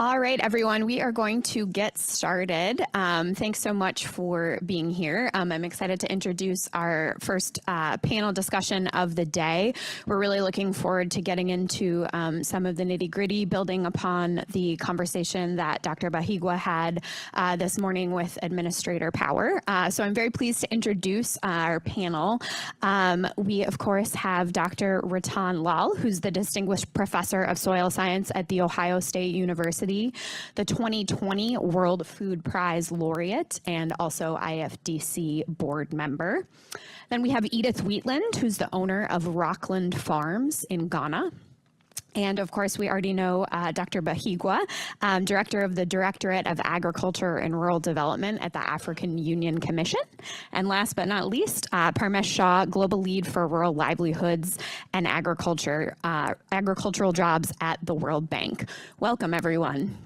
All right, everyone, we are going to get started. Thanks so much for being here. I'm excited to introduce our first panel discussion of the day. We're really looking forward to getting into some of the nitty-gritty, building upon the conversation that Dr. Bahiigwa had this morning with Administrator Power. So I'm very pleased to introduce our panel. We, of course, have Dr. Rattan, who's the Distinguished Professor of Soil Science at The Ohio State University, the 2020 World Food Prize laureate, and also IFDC board member. Then we have Edith Wheatland, who's the owner of Rockland Farms in Ghana. And of course, we already know Dr. Bahiigwa, Director of the Directorate of Agriculture and Rural Development at the African Union Commission. And last but not least, Parmesh Shah, Global Lead for Rural Livelihoods and Agriculture, Agricultural Jobs at the World Bank. Welcome, everyone.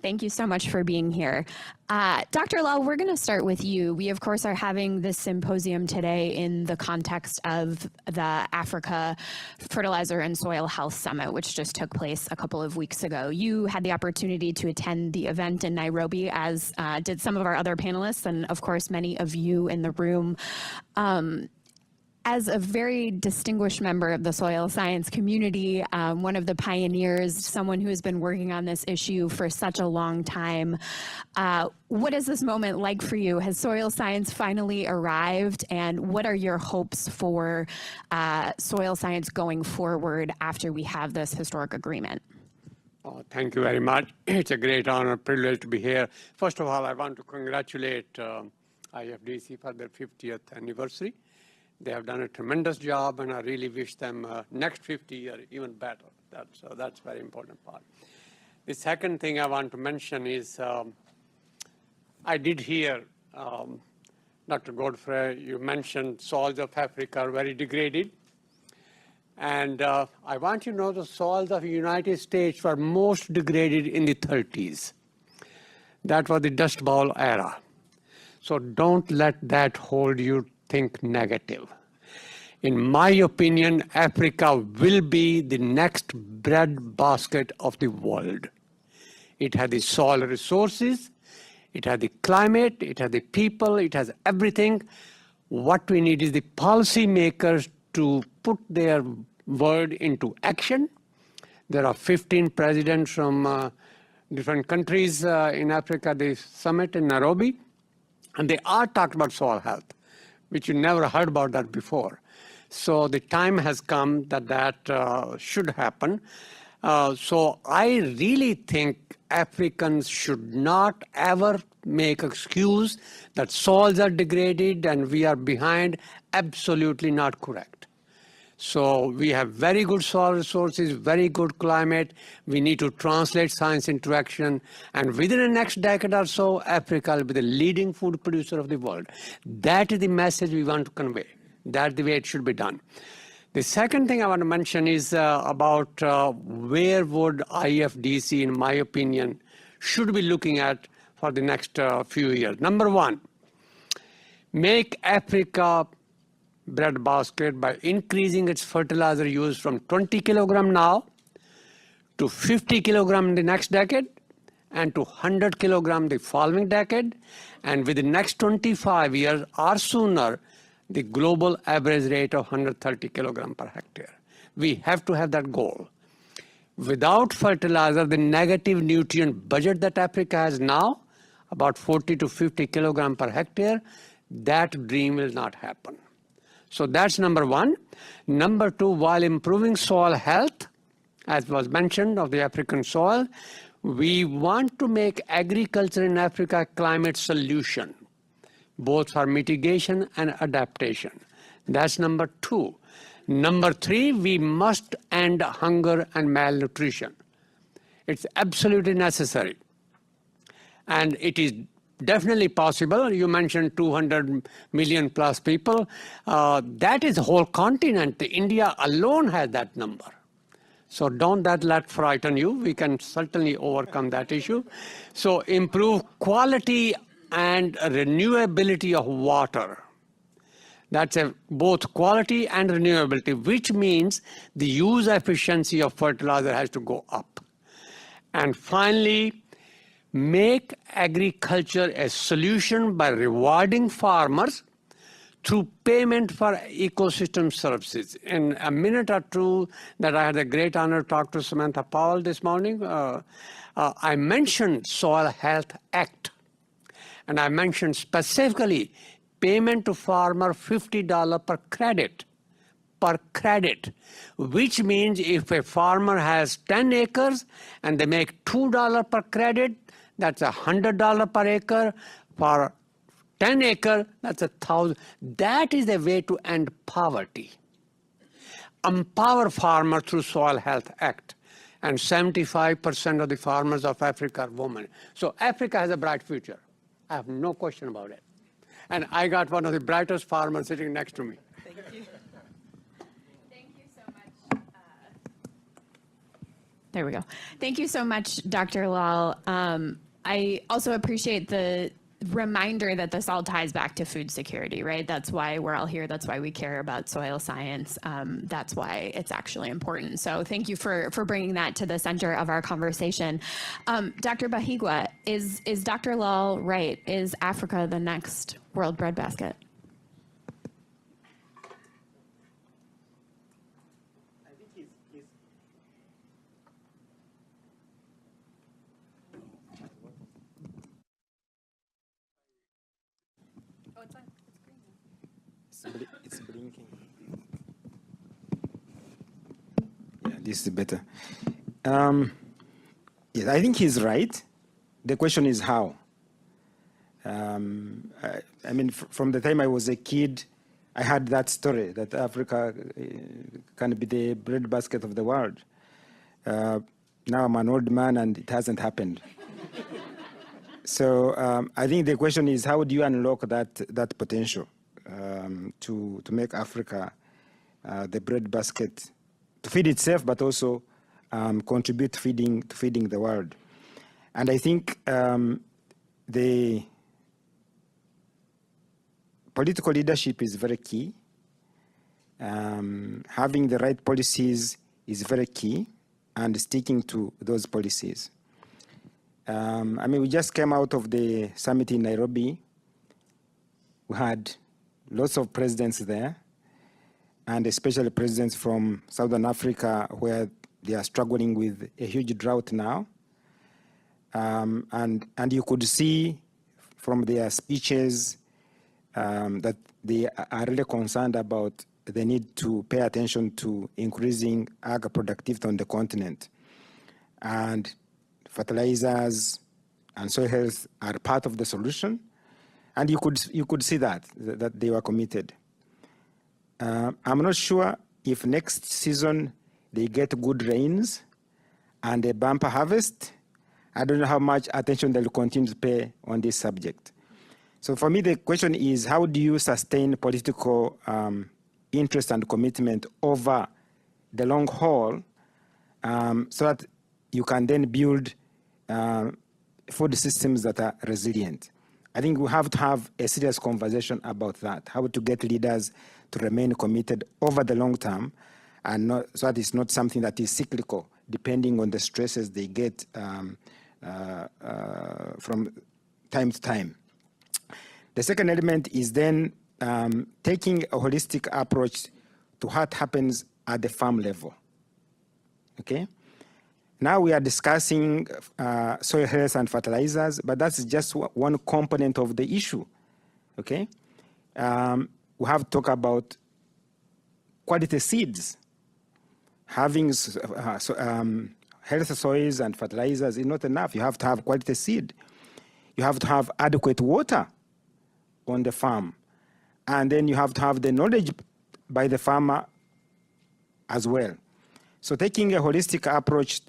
Thank you so much for being here. Dr. Lal, we're going to start with you. We, of course, are having this symposium today in the context of the Africa Fertilizer and Soil Health Summit, which just took place a couple of weeks ago. You had the opportunity to attend the event in Nairobi, as did some of our other panelists, and of course, many of you in the room. As a very distinguished member of the soil science community, one of the pioneers, someone who has been working on this issue for such a long time, what is this moment like for you? Has soil science finally arrived, and what are your hopes for soil science going forward after we have this historic agreement? Thank you very much. It's a great honor, privilege to be here. First of all, I want to congratulate IFDC for their 50th anniversary. They have done a tremendous job, and I really wish them next 50 years even better. That's a very important part. The second thing I want to mention is I did hear Dr. Godfrey, you mentioned soils of Africa are very degraded. And I want you to know the soils of the United States were most degraded in the 30s. That was the Dust Bowl era. So don't let that hold you think negative. In my opinion, Africa will be the next breadbasket of the world. It has the soil resources, it has the climate, it has the people, it has everything. What we need is the policymakers to put their word into action. There are 15 presidents from different countries in Africa, the summit in Nairobi, and they are talking about soil health, which you never heard about that before. So the time has come that should happen. So I really think Africans should not ever make excuse that soils are degraded and we are behind. Absolutely not correct. So we have very good soil resources, very good climate. We need to translate science into action. And within the next decade or so, Africa will be the leading food producer of the world. That is the message we want to convey. That's the way it should be done. The second thing I want to mention is about where would IFDC, in my opinion, should be looking at for the next few years. Number one, make Africa breadbasket by increasing its fertilizer use from 20 kilogram now to 50 kilogram in the next decade and to 100 kilogram the following decade. And within the next 25 years or sooner, the global average rate of 130 kilogram per hectare. We have to have that goal. Without fertilizer, the negative nutrient budget that Africa has now, about 40 to 50 kilogram per hectare, that dream will not happen. So that's number one. Number two, while improving soil health, as was mentioned of the African soil, we want to make agriculture in Africa a climate solution, both for mitigation and adaptation. That's number two. Number three, we must end hunger and malnutrition. It's absolutely necessary. And it is definitely possible. You mentioned 200 million plus people. That is a whole continent. India alone has that number. So don't let frighten you. We can certainly overcome that issue. So improve quality and renewability of water. That's both quality and renewability, which means the use efficiency of fertilizer has to go up. And finally, make agriculture a solution by rewarding farmers through payment for ecosystem services. In a minute or two that I had the great honor to talk to Samantha Powell this morning, I mentioned Soil Health Act. And I mentioned specifically payment to farmer $50 per credit, which means if a farmer has 10 acres and they make $2 per credit, that's $100 per acre. For 10 acres, that's $1,000. That is the way to end poverty. Empower farmers through Soil Health Act. And 75% of the farmers of Africa are women. So Africa has a bright future. I have no question about it. And I got one of the brightest farmers sitting next to me. Thank you. Thank you so much. There we go. Thank you so much, Dr. Lal. I also appreciate the reminder that this all ties back to food security, right? That's why we're all here. That's why we care about soil science. That's why it's actually important. So thank you for bringing that to the center of our conversation. Dr. Bahiigwa, is Dr. Lal right? Is Africa the next world breadbasket? It's blinking. Yeah, this is better. Yes, I think he's right. The question is how. I mean, from the time I was a kid, I had that story that Africa can be the breadbasket of the world. Now I'm an old man and it hasn't happened. So I think the question is, how do you unlock that potential? To make Africa the breadbasket to feed itself, but also contribute to feeding the world. And I think the political leadership is very key. Having the right policies is very key, and sticking to those policies. I mean, we just came out of the summit in Nairobi. We had lots of presidents there, and especially presidents from Southern Africa, where they are struggling with a huge drought now. And you could see from their speeches that they are really concerned about the need to pay attention to increasing ag productivity on the continent. And fertilizers and soil health are part of the solution. And you could see that they were committed. I'm not sure if next season they get good rains and a bumper harvest. I don't know how much attention they'll continue to pay on this subject. So for me, the question is, how do you sustain political interest and commitment over the long haul so that you can then build food systems that are resilient? I think we have to have a serious conversation about that, how to get leaders to remain committed over the long term, and not, so that it's not something that is cyclical, depending on the stresses they get from time to time. The second element is then taking a holistic approach to what happens at the farm level, okay? Now we are discussing soil health and fertilizers, but that's just one component of the issue, okay? We have to talk about quality seeds. Having healthy soils and fertilizers is not enough. You have to have quality seed. You have to have adequate water on the farm. And then you have to have the knowledge by the farmer as well. So taking a holistic approach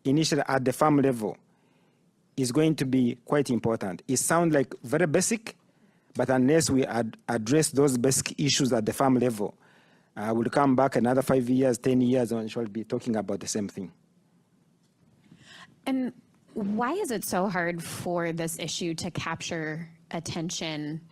initially at the farm level is going to be quite important. It sounds like very basic, but unless we address those basic issues at the farm level, we'll come back another 5 years, 10 years, and we'll be talking about the same thing. And why is it so hard for this issue to capture attention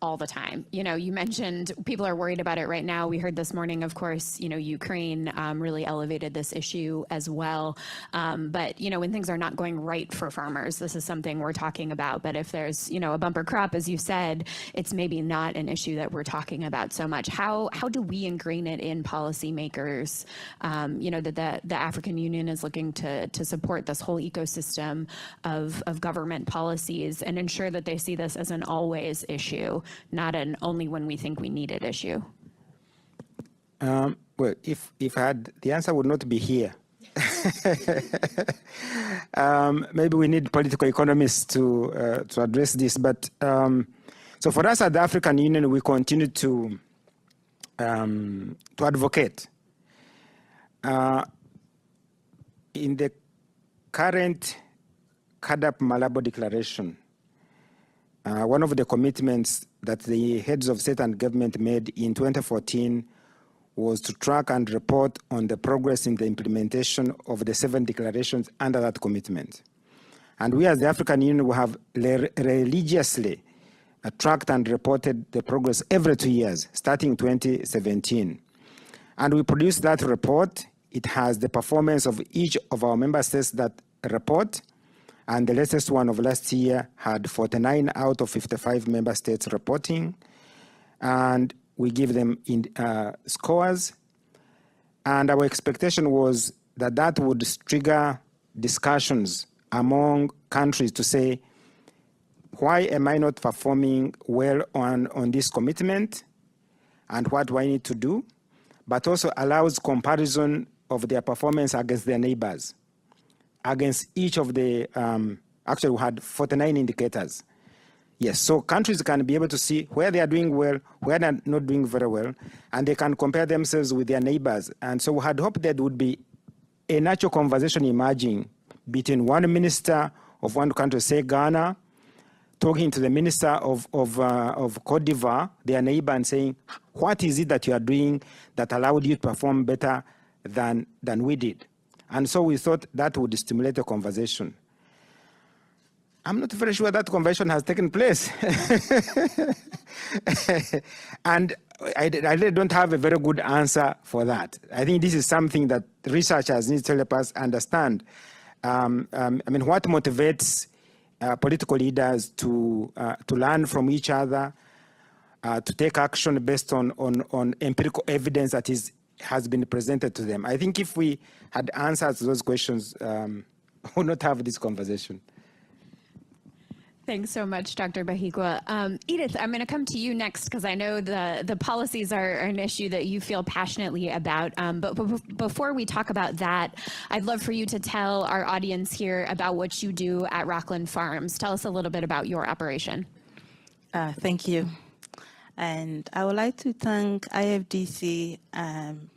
all the time. You know, you mentioned people are worried about it right now. We heard this morning, of course, you know, Ukraine really elevated this issue as well. But, you know, when things are not going right for farmers, this is something we're talking about. But if there's, you know, a bumper crop, as you said, it's maybe not an issue that we're talking about so much. How do we ingrain it in policymakers, you know, that the African Union is looking to support this whole ecosystem of government policies and ensure that they see this as an always issue, not an only when we think we need it issue? Well, if I had, the answer would not be here. Maybe we need political economists to address this. But so for us at the African Union, we continue to advocate. In the current CAADP Malabo Declaration, one of the commitments that the heads of state and government made in 2014 was to track and report on the progress in the implementation of the 7 declarations under that commitment. And we as the African Union, we have religiously tracked and reported the progress every 2 years, starting 2017. And we produced that report. It has the performance of each of our member states that report. And the latest one of last year had 49 out of 55 member states reporting. And we give them scores. And our expectation was that that would trigger discussions among countries to say, why am I not performing well on this commitment? And what do I need to do? But also allows comparison of their performance against their neighbors. Against each of the, actually we had 49 indicators. Yes, so countries can be able to see where they are doing well, where they're not doing very well, and they can compare themselves with their neighbors. And so we had hoped that would be a natural conversation emerging between one minister of one country, say Ghana, talking to the minister of Cote d'Ivoire, their neighbor, and saying, what is it that you are doing that allowed you to perform better than we did? And so we thought that would stimulate a conversation. I'm not very sure that conversation has taken place. And I really don't have a very good answer for that. I think this is something that researchers need to help us understand. I mean, what motivates political leaders to learn from each other, to take action based on empirical evidence that has been presented to them. I think if we had answers to those questions, we would not have this conversation. Thanks so much, Dr. Bahiigwa. Edith, I'm going to come to you next because I know the policies are an issue that you feel passionately about. But before we talk about that, I'd love for you to tell our audience here about what you do at Rockland Farms. Tell us a little bit about your operation. Thank you. And I would like to thank IFDC, and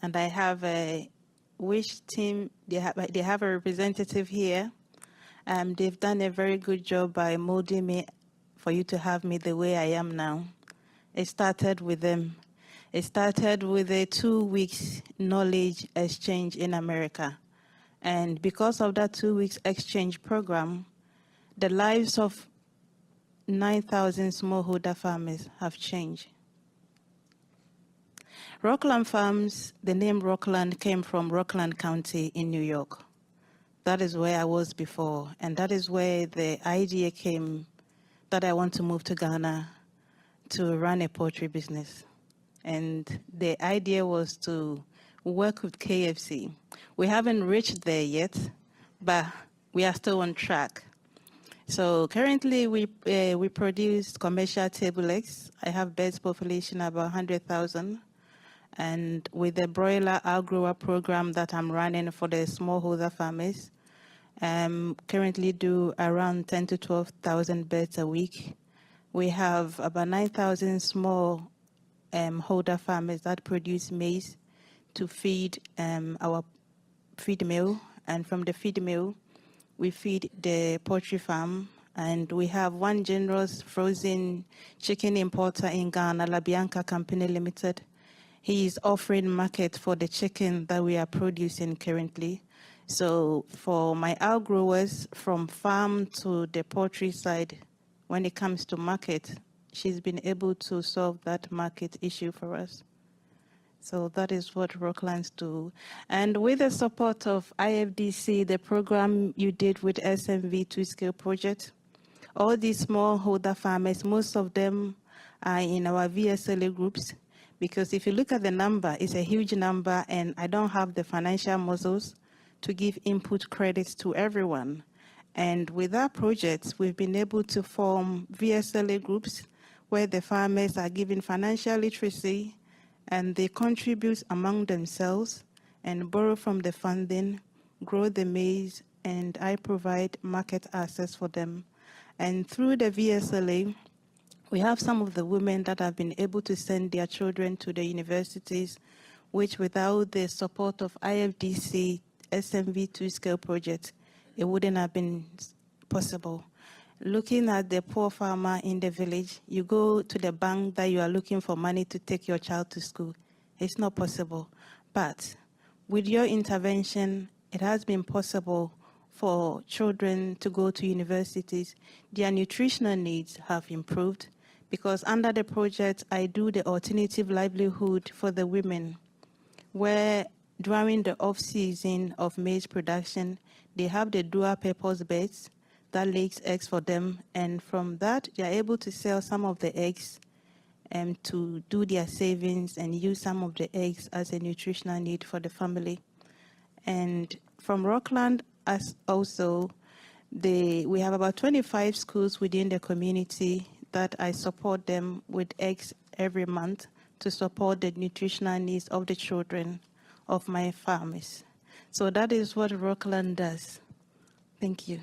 I have a wish team. They have a representative here. They've done a very good job by molding me for you to have me the way I am now. It started with them. It started with a 2 weeks knowledge exchange in America. And because of that 2 weeks exchange program, the lives of 9,000 smallholder farmers have changed. Rockland Farms, the name Rockland came from Rockland County in New York. That is where I was before, and that is where the idea came that I want to move to Ghana to run a poultry business. And the idea was to work with KFC. We haven't reached there yet, but we are still on track. So currently we produce commercial table eggs. I have birds population about 100,000. And with the broiler outgrower program that I'm running for the smallholder farmers, currently do around 10 to 12,000 birds a week. We have about 9,000 small holder farmers that produce maize to feed our feed mill. And from the feed mill, we feed the poultry farm. And we have one generous frozen chicken importer in Ghana, La Bianca Company Limited. He is offering market for the chicken that we are producing currently. So for my outgrowers, from farm to the poultry side, when it comes to market, she's been able to solve that market issue for us. So that is what Rocklands do. And with the support of IFDC, the program you did with SMV 2-Scale project, all these smallholder farmers, most of them are in our VSLA groups, because if you look at the number, it's a huge number, and I don't have the financial muscles to give input credits to everyone. And with our projects, we've been able to form VSLA groups where the farmers are given financial literacy, and they contribute among themselves and borrow from the funding, grow the maize, and I provide market access for them. And through the VSLA, we have some of the women that have been able to send their children to the universities, which without the support of IFDC, SMV 2-Scale project, it wouldn't have been possible. Looking at the poor farmer in the village, you go to the bank that you are looking for money to take your child to school. It's not possible. But with your intervention, it has been possible for children to go to universities. Their nutritional needs have improved, because under the project, I do the alternative livelihood for the women, where during the off-season of maize production, they have the dual-purpose beds that lays eggs for them, and from that, they are able to sell some of the eggs to do their savings and use some of the eggs as a nutritional need for the family. And from Rockland, as also, we have about 25 schools within the community that I support them with eggs every month to support the nutritional needs of the children of my farmers. So that is what Rockland does. Thank you.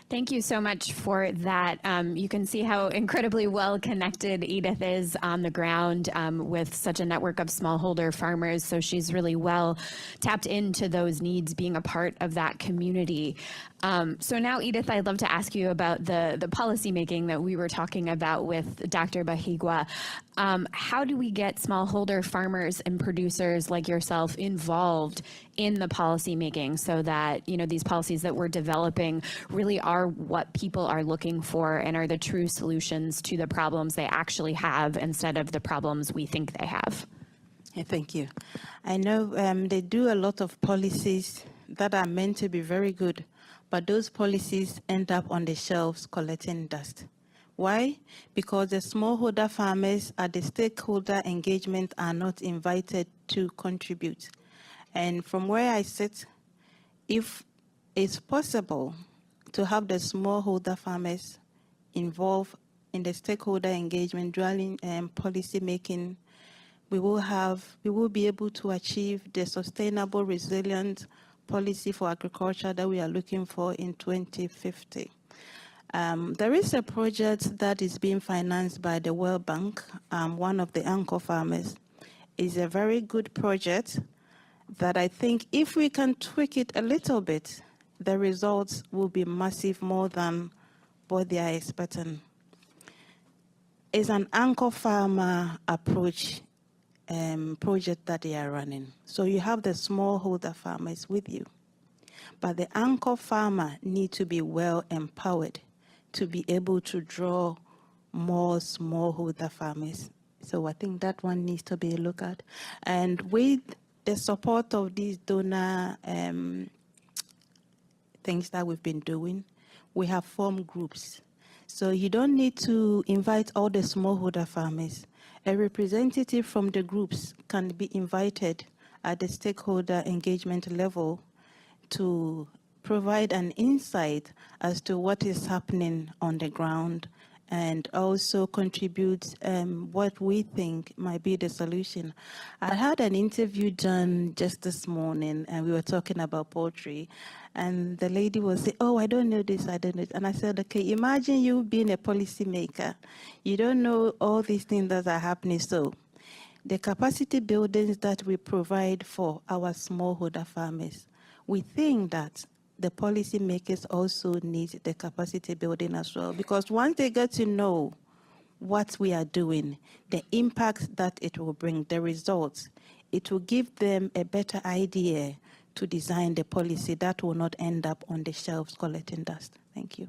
Thank you so much for that. You can see how incredibly well connected Edith is on the ground with such a network of smallholder farmers. So she's really well tapped into those needs, being a part of that community. So now, Edith, I'd love to ask you about the policy making that we were talking about with Dr. Bahiigwa. How do we get smallholder farmers and producers like yourself involved in the policy making so that, you know, these policies that we're developing really are what people are looking for and are the true solutions to the problems they actually have instead of the problems we think they have? Yeah, thank you. I know they do a lot of policies that are meant to be very good, but those policies end up on the shelves collecting dust. Why? Because the smallholder farmers at the stakeholder engagement are not invited to contribute. And from where I sit, if it's possible to have the smallholder farmers involved in the stakeholder engagement during policy making, we will be able to achieve the sustainable, resilient policy for agriculture that we are looking for in 2050. There is a project that is being financed by the World Bank, one of the anchor farmers. It's a very good project that I think if we can tweak it a little bit, the results will be massive, more than what they are expecting. It's an anchor farmer approach project that they are running. So you have the smallholder farmers with you, but the anchor farmer need to be well empowered to be able to draw more smallholder farmers. So I think that one needs to be looked at. And with the support of these donor things that we've been doing, we have formed groups. So you don't need to invite all the smallholder farmers. A representative from the groups can be invited at the stakeholder engagement level to provide an insight as to what is happening on the ground and also contribute what we think might be the solution. I had an interview done just this morning, and we were talking about poultry, and the lady was saying, oh, I don't know this, I don't know this. And I said, okay, imagine you being a policymaker. You don't know all these things that are happening. So the capacity buildings that we provide for our smallholder farmers, we think that the policymakers also need the capacity building as well, because once they get to know what we are doing, the impact that it will bring, the results, it will give them a better idea to design the policy that will not end up on the shelves collecting dust. Thank you.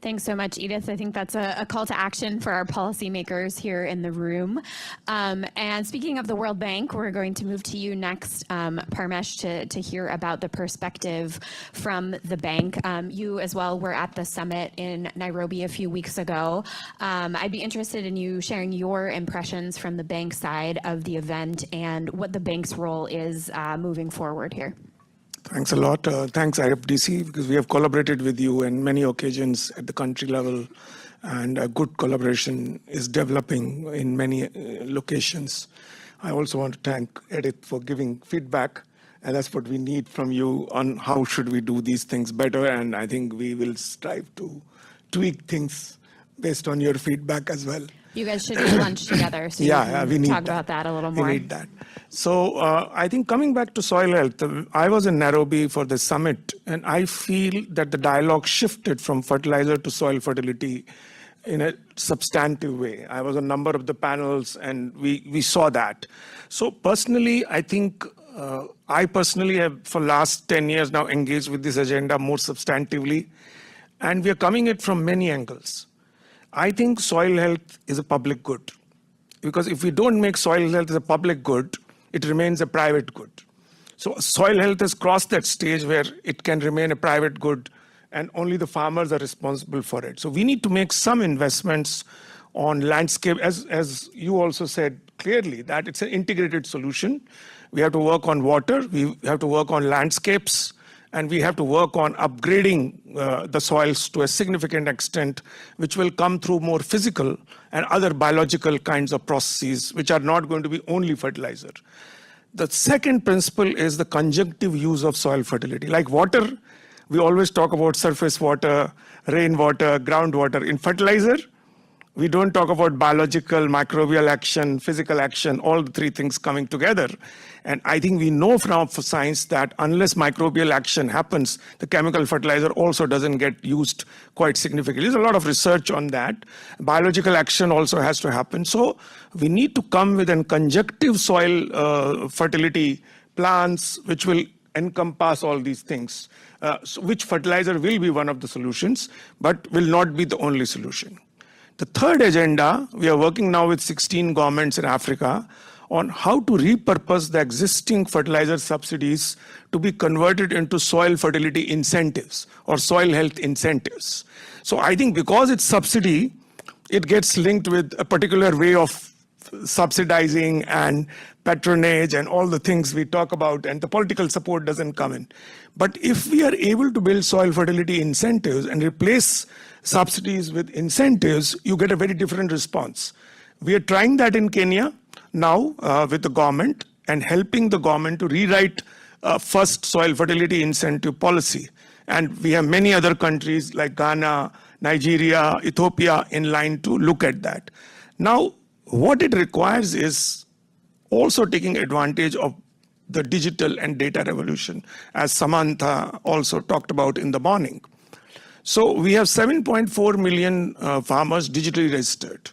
Thanks so much, Edith. I think that's a call to action for our policymakers here in the room. And speaking of the World Bank, we're going to move to you next, Parmesh, to hear about the perspective from the bank. You as well were at the summit in Nairobi a few weeks ago. I'd be interested in you sharing your impressions from the bank side of the event and what the bank's role is moving forward here. Thanks a lot. Thanks IFDC, because we have collaborated with you on many occasions at the country level, and a good collaboration is developing in many locations. I also want to thank Edith for giving feedback, and that's what we need from you on how should we do these things better, and I think we will strive to tweak things based on your feedback as well. You guys should eat lunch together, so Yeah, we need talk that. about that a little more. We need that. So I think coming back to soil health, I was in Nairobi for the summit, and I feel that the dialogue shifted from fertilizer to soil fertility in a substantive way. I was on a number of the panels, and we saw that. So personally, I think I personally have for last 10 years now engaged with this agenda more substantively, and we are coming at it from many angles. I think soil health is a public good, because if we don't make soil health as a public good, it remains a private good. So soil health has crossed that stage where it can remain a private good and only the farmers are responsible for it. So we need to make some investments on landscape, as you also said clearly, that it's an integrated solution. We have to work on water, we have to work on landscapes, and we have to work on upgrading the soils to a significant extent, which will come through more physical and other biological kinds of processes, which are not going to be only fertilizer. The second principle is the conjunctive use of soil fertility. Like water, we always talk about surface water, rainwater, groundwater. In fertilizer, we don't talk about biological, microbial action, physical action, all the three things coming together. And I think we know from science that unless microbial action happens, the chemical fertilizer also doesn't get used quite significantly. There's a lot of research on that. Biological action also has to happen. So we need to come with a conjunctive soil fertility plans, which will encompass all these things, which fertilizer will be one of the solutions, but will not be the only solution. The third agenda, we are working now with 16 governments in Africa on how to repurpose the existing fertilizer subsidies to be converted into soil fertility incentives or soil health incentives. So I think because it's subsidy, it gets linked with a particular way of subsidizing and patronage and all the things we talk about, and the political support doesn't come in. But if we are able to build soil fertility incentives and replace subsidies with incentives, you get a very different response. We are trying that in Kenya now with the government and helping the government to rewrite first soil fertility incentive policy. And we have many other countries like Ghana, Nigeria, Ethiopia in line to look at that. Now, what it requires is also taking advantage of the digital and data revolution, as Samantha also talked about in the morning. So we have 7.4 million farmers digitally registered.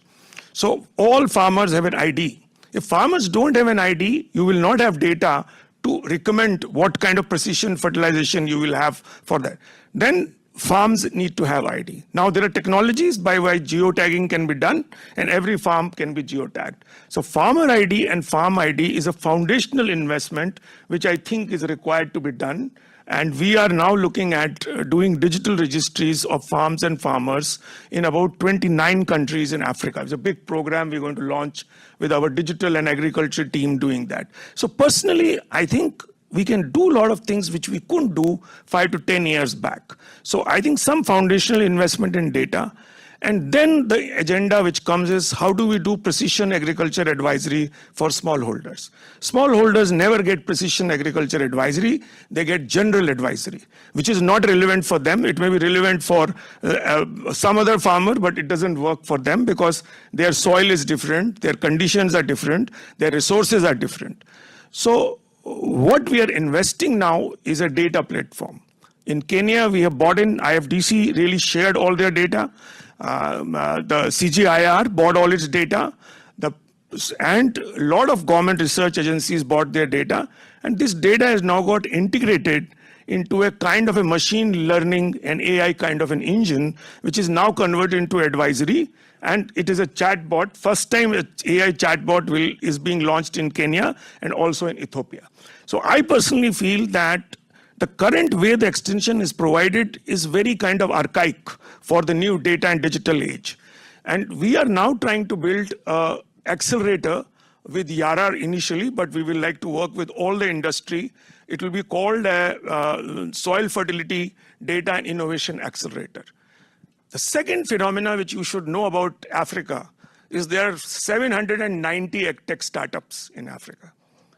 So all farmers have an ID. If farmers don't have an ID, you will not have data to recommend what kind of precision fertilization you will have for that. Then farms need to have ID. Now there are technologies by which geotagging can be done, and every farm can be geotagged. So farmer ID and farm ID is a foundational investment which I think is required to be done. And we are now looking at doing digital registries of farms and farmers in about 29 countries in Africa. It's a big program we're going to launch with our digital and agriculture team doing that. So personally, I think we can do a lot of things which we couldn't do 5 to 10 years back. So I think some foundational investment in data. And then the agenda which comes is how do we do precision agriculture advisory for smallholders. Smallholders never get precision agriculture advisory, they get general advisory, which is not relevant for them. It may be relevant for some other farmer, but it doesn't work for them because their soil is different, their conditions are different, their resources are different. So what we are investing now is a data platform. In Kenya, we have bought in, IFDC really shared all their data. The CGIR bought all its data, and a lot of government research agencies bought their data, and this data has now got integrated into a kind of a machine learning and AI kind of an engine, which is now converted into advisory. And it is a chatbot. First time an AI chatbot is being launched in Kenya and also in Ethiopia. So I personally feel that the current way the extension is provided is very kind of archaic for the new data and digital age. And we are now trying to build an accelerator with Yara initially, but we will like to work with all the industry. It will be called a Soil Fertility Data and Innovation Accelerator. The second phenomena which you should know about Africa is there are 790 tech startups in Africa.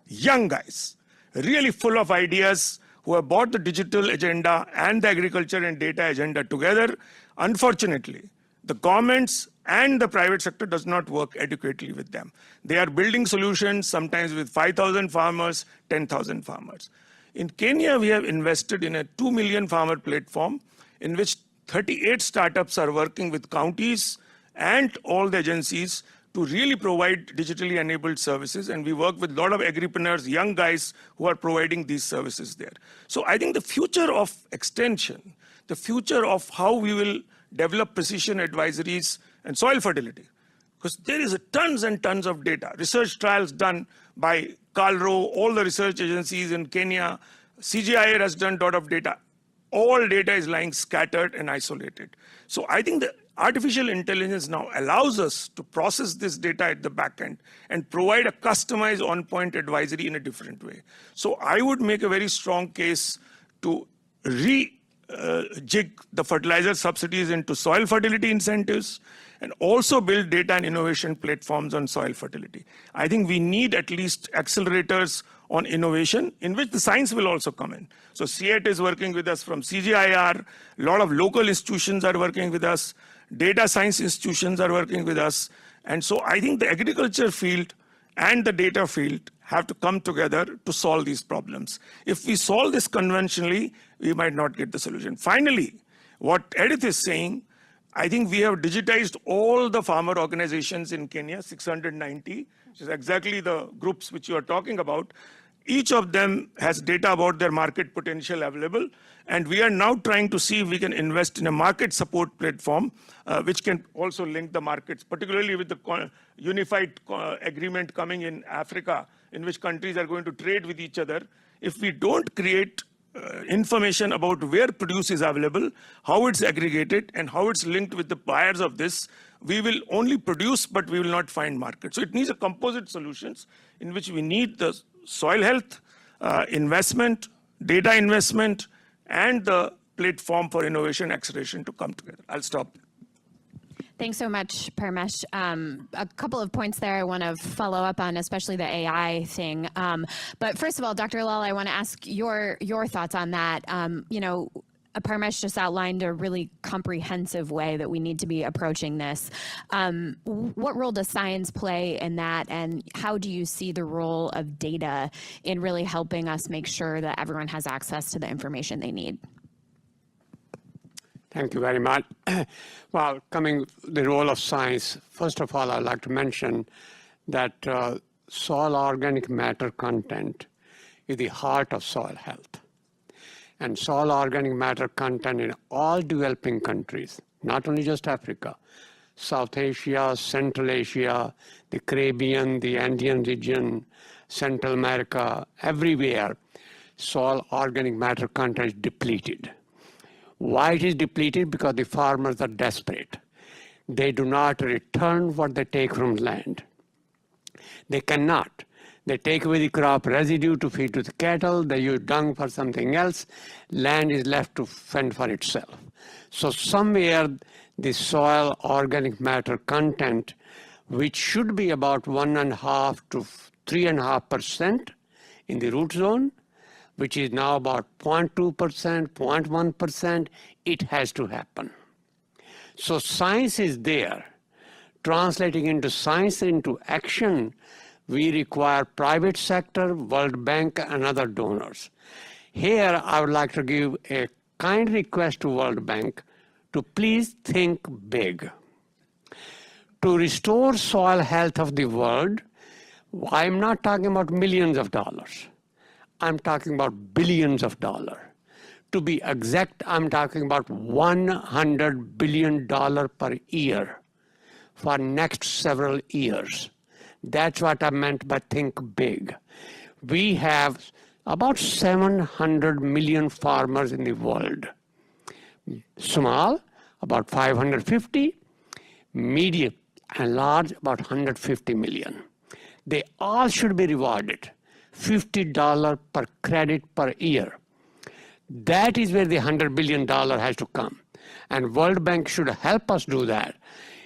Young guys, really full of ideas, who have brought the digital agenda and the agriculture and data agenda together. Unfortunately, the governments and the private sector does not work adequately with them. They are building solutions sometimes with 5,000 farmers, 10,000 farmers. In Kenya, we have invested in a 2 million farmer platform in which 38 startups are working with counties and all the agencies to really provide digitally enabled services. And we work with a lot of agripreneurs, young guys who are providing these services there. So I think the future of extension, the future of how we will develop precision advisories and soil fertility, because there is tons and tons of data. Research trials done by Calro, all the research agencies in Kenya, CGIAR has done a lot of data. All data is lying scattered and isolated. So I think the artificial intelligence now allows us to process this data at the back end and provide a customized on-point advisory in a different way. So I would make a very strong case to jig the fertilizer subsidies into soil fertility incentives and also build data and innovation platforms on soil fertility. I think we need at least accelerators on innovation in which the science will also come in. So CEAT is working with us from CGIAR, a lot of local institutions are working with us, data science institutions are working with us. And so I think the agriculture field and the data field have to come together to solve these problems. If we solve this conventionally, we might not get the solution. Finally, what Edith is saying, I think we have digitized all the farmer organizations in Kenya, 690, which is exactly the groups which you are talking about. Each of them has data about their market potential available. And we are now trying to see if we can invest in a market support platform, which can also link the markets, particularly with the unified agreement coming in Africa, in which countries are going to trade with each other. If we don't create information about where produce is available, how it's aggregated, and how it's linked with the buyers of this, we will only produce, but we will not find market. So it needs a composite solutions in which we need the soil health, investment, data investment, and the platform for innovation acceleration to come together. I'll stop. Thanks so much, Paramesh. A couple of points there I want to follow up on, especially the AI thing. But first of all, Dr. Lal, I want to ask your thoughts on that. You know, Paramesh just outlined a really comprehensive way that we need to be approaching this. What role does science play in that, and how do you see the role of data in really helping us make sure that everyone has access to the information they need? Thank you very much. Well, coming to the role of science, first of all, I'd like to mention that soil organic matter content is the heart of soil health. And soil organic matter content in all developing countries, not only just Africa, South Asia, Central Asia, the Caribbean, the Andean region, Central America, everywhere, soil organic matter content is depleted. Why it is depleted? Because the farmers are desperate. They do not return what they take from land. They cannot. They take away the crop residue to feed to the cattle. They use dung for something else. Land is left to fend for itself. So somewhere the soil organic matter content, which should be about 1.5 to 3.5% in the root zone, which is now about 0.2%, 0.1%, it has to happen. So science is there. Translating into science into action, we require private sector, World Bank, and other donors. Here, I would like to give a kind request to World Bank to please think big. To restore soil health of the world, I'm not talking about millions of dollars. I'm talking about billions of dollars. To be exact, I'm talking about $100 billion per year for next several years. That's what I meant by think big. We have about 700 million farmers in the world. Small, about 550, medium and large, about 150 million. They all should be rewarded. $50 per credit per year. That is where the $100 billion has to come. And World Bank should help us do that.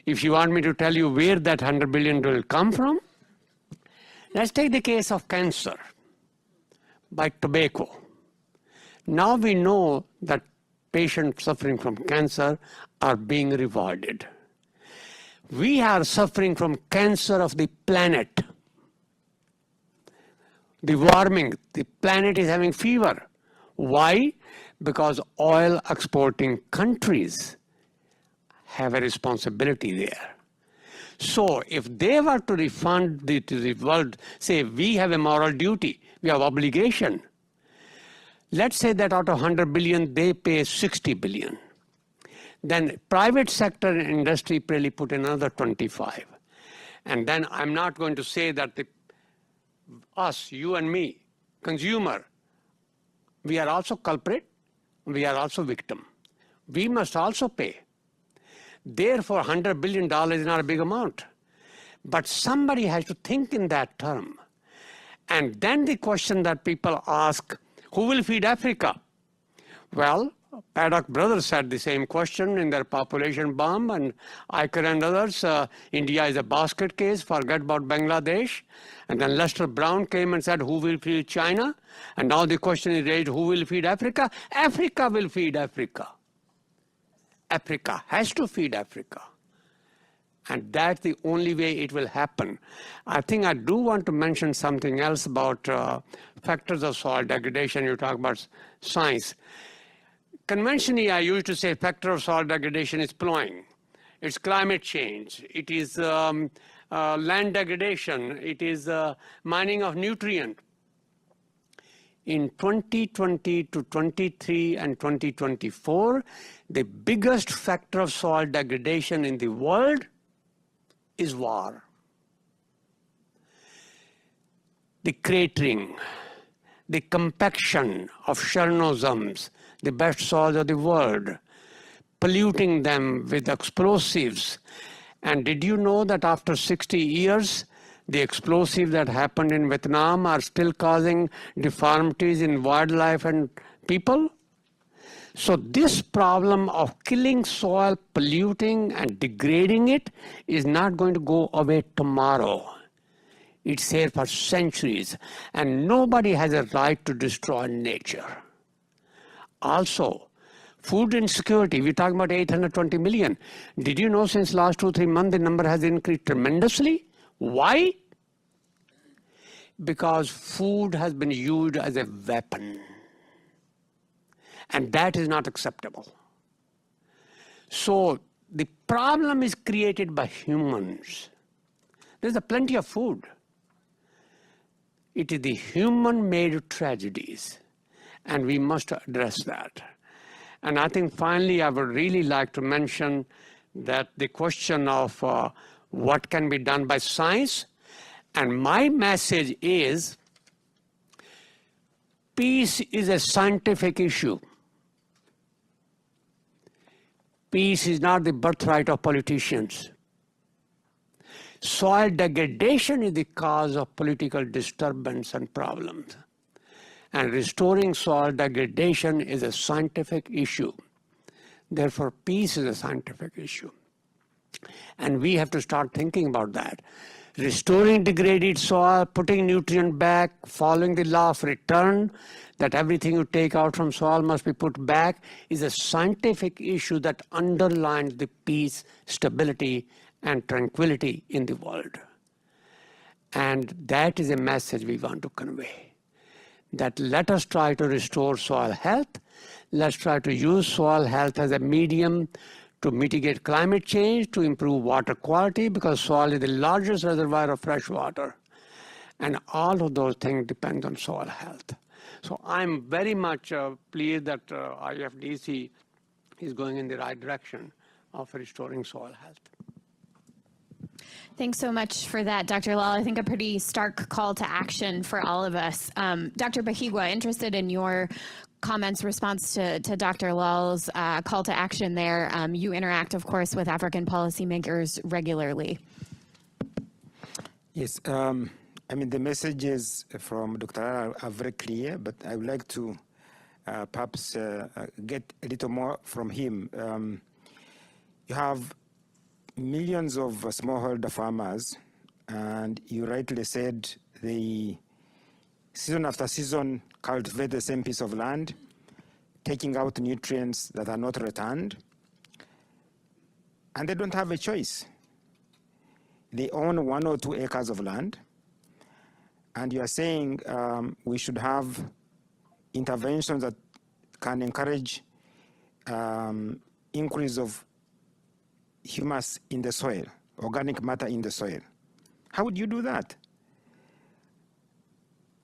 If you want me to tell you where that $100 billion will come from, let's take the case of cancer by tobacco. Now we know that patients suffering from cancer are being rewarded. We are suffering from cancer of the planet. The warming, the planet is having fever. Why? Because oil exporting countries have a responsibility there. So if they were to refund to the world, say we have a moral duty, we have obligation. Let's say that out of 100 billion, they pay 60 billion. Then private sector industry probably put another 25. And then I'm not going to say that us, you and me, consumer, we are also culprit, we are also victim. We must also pay. Therefore, $100 billion is not a big amount. But somebody has to think in that term. And then the question that people ask, who will feed Africa? Well, Paddock brothers had the same question in their population bomb, and Iker and others. India is a basket case, forget about Bangladesh. And then Lester Brown came and said, who will feed China? And now the question is raised, who will feed Africa? Africa will feed Africa. Africa has to feed Africa. And that's the only way it will happen. I think I do want to mention something else about factors of soil degradation. You talk about science. Conventionally, I used to say factor of soil degradation is plowing. It's climate change. It is land degradation. It is mining of nutrient. In 2020 to 23 and 2024, the biggest factor of soil degradation in the world is war. The cratering, the compaction of Chernozyms, the best soils of the world, polluting them with explosives. And did you know that after 60 years, the explosives that happened in Vietnam are still causing deformities in wildlife and people? So this problem of killing soil, polluting and degrading it is not going to go away tomorrow. It's here for centuries, and nobody has a right to destroy nature. Also, food insecurity, we're talking about 820 million. Did you know since last 2-3 months the number has increased tremendously? Why? Because food has been used as a weapon. And that is not acceptable. So the problem is created by humans. There's plenty of food. It is the human-made tragedies, and we must address that. And I think finally I would really like to mention that the question of what can be done by science, and my message is peace is a scientific issue. Peace is not the birthright of politicians. Soil degradation is the cause of political disturbance and problems. And restoring soil degradation is a scientific issue. Therefore, peace is a scientific issue. And we have to start thinking about that. Restoring degraded soil, putting nutrient back, following the law of return, that everything you take out from soil must be put back, is a scientific issue that underlines the peace, stability, and tranquility in the world. And that is a message we want to convey. That let us try to restore soil health. Let's try to use soil health as a medium to mitigate climate change, to improve water quality, because soil is the largest reservoir of fresh water. And all of those things depend on soil health. So I'm very much pleased that IFDC is going in the right direction of restoring soil health. Thanks so much for that, Dr. Lal. I think a pretty stark call to action for all of us. Dr. Bahiigwa, interested in your comments, response to Dr. Lal's call to action there. You interact, of course, with African policymakers regularly. Yes, I mean, the messages from Dr. Lal are very clear, but I would like to perhaps get a little more from him. You have millions of smallholder farmers, and you rightly said they season after season cultivate the same piece of land, taking out nutrients that are not returned, and they don't have a choice. They own 1 or 2 acres of land, and you are saying we should have interventions that can encourage increase of humus in the soil, organic matter in the soil. How would you do that?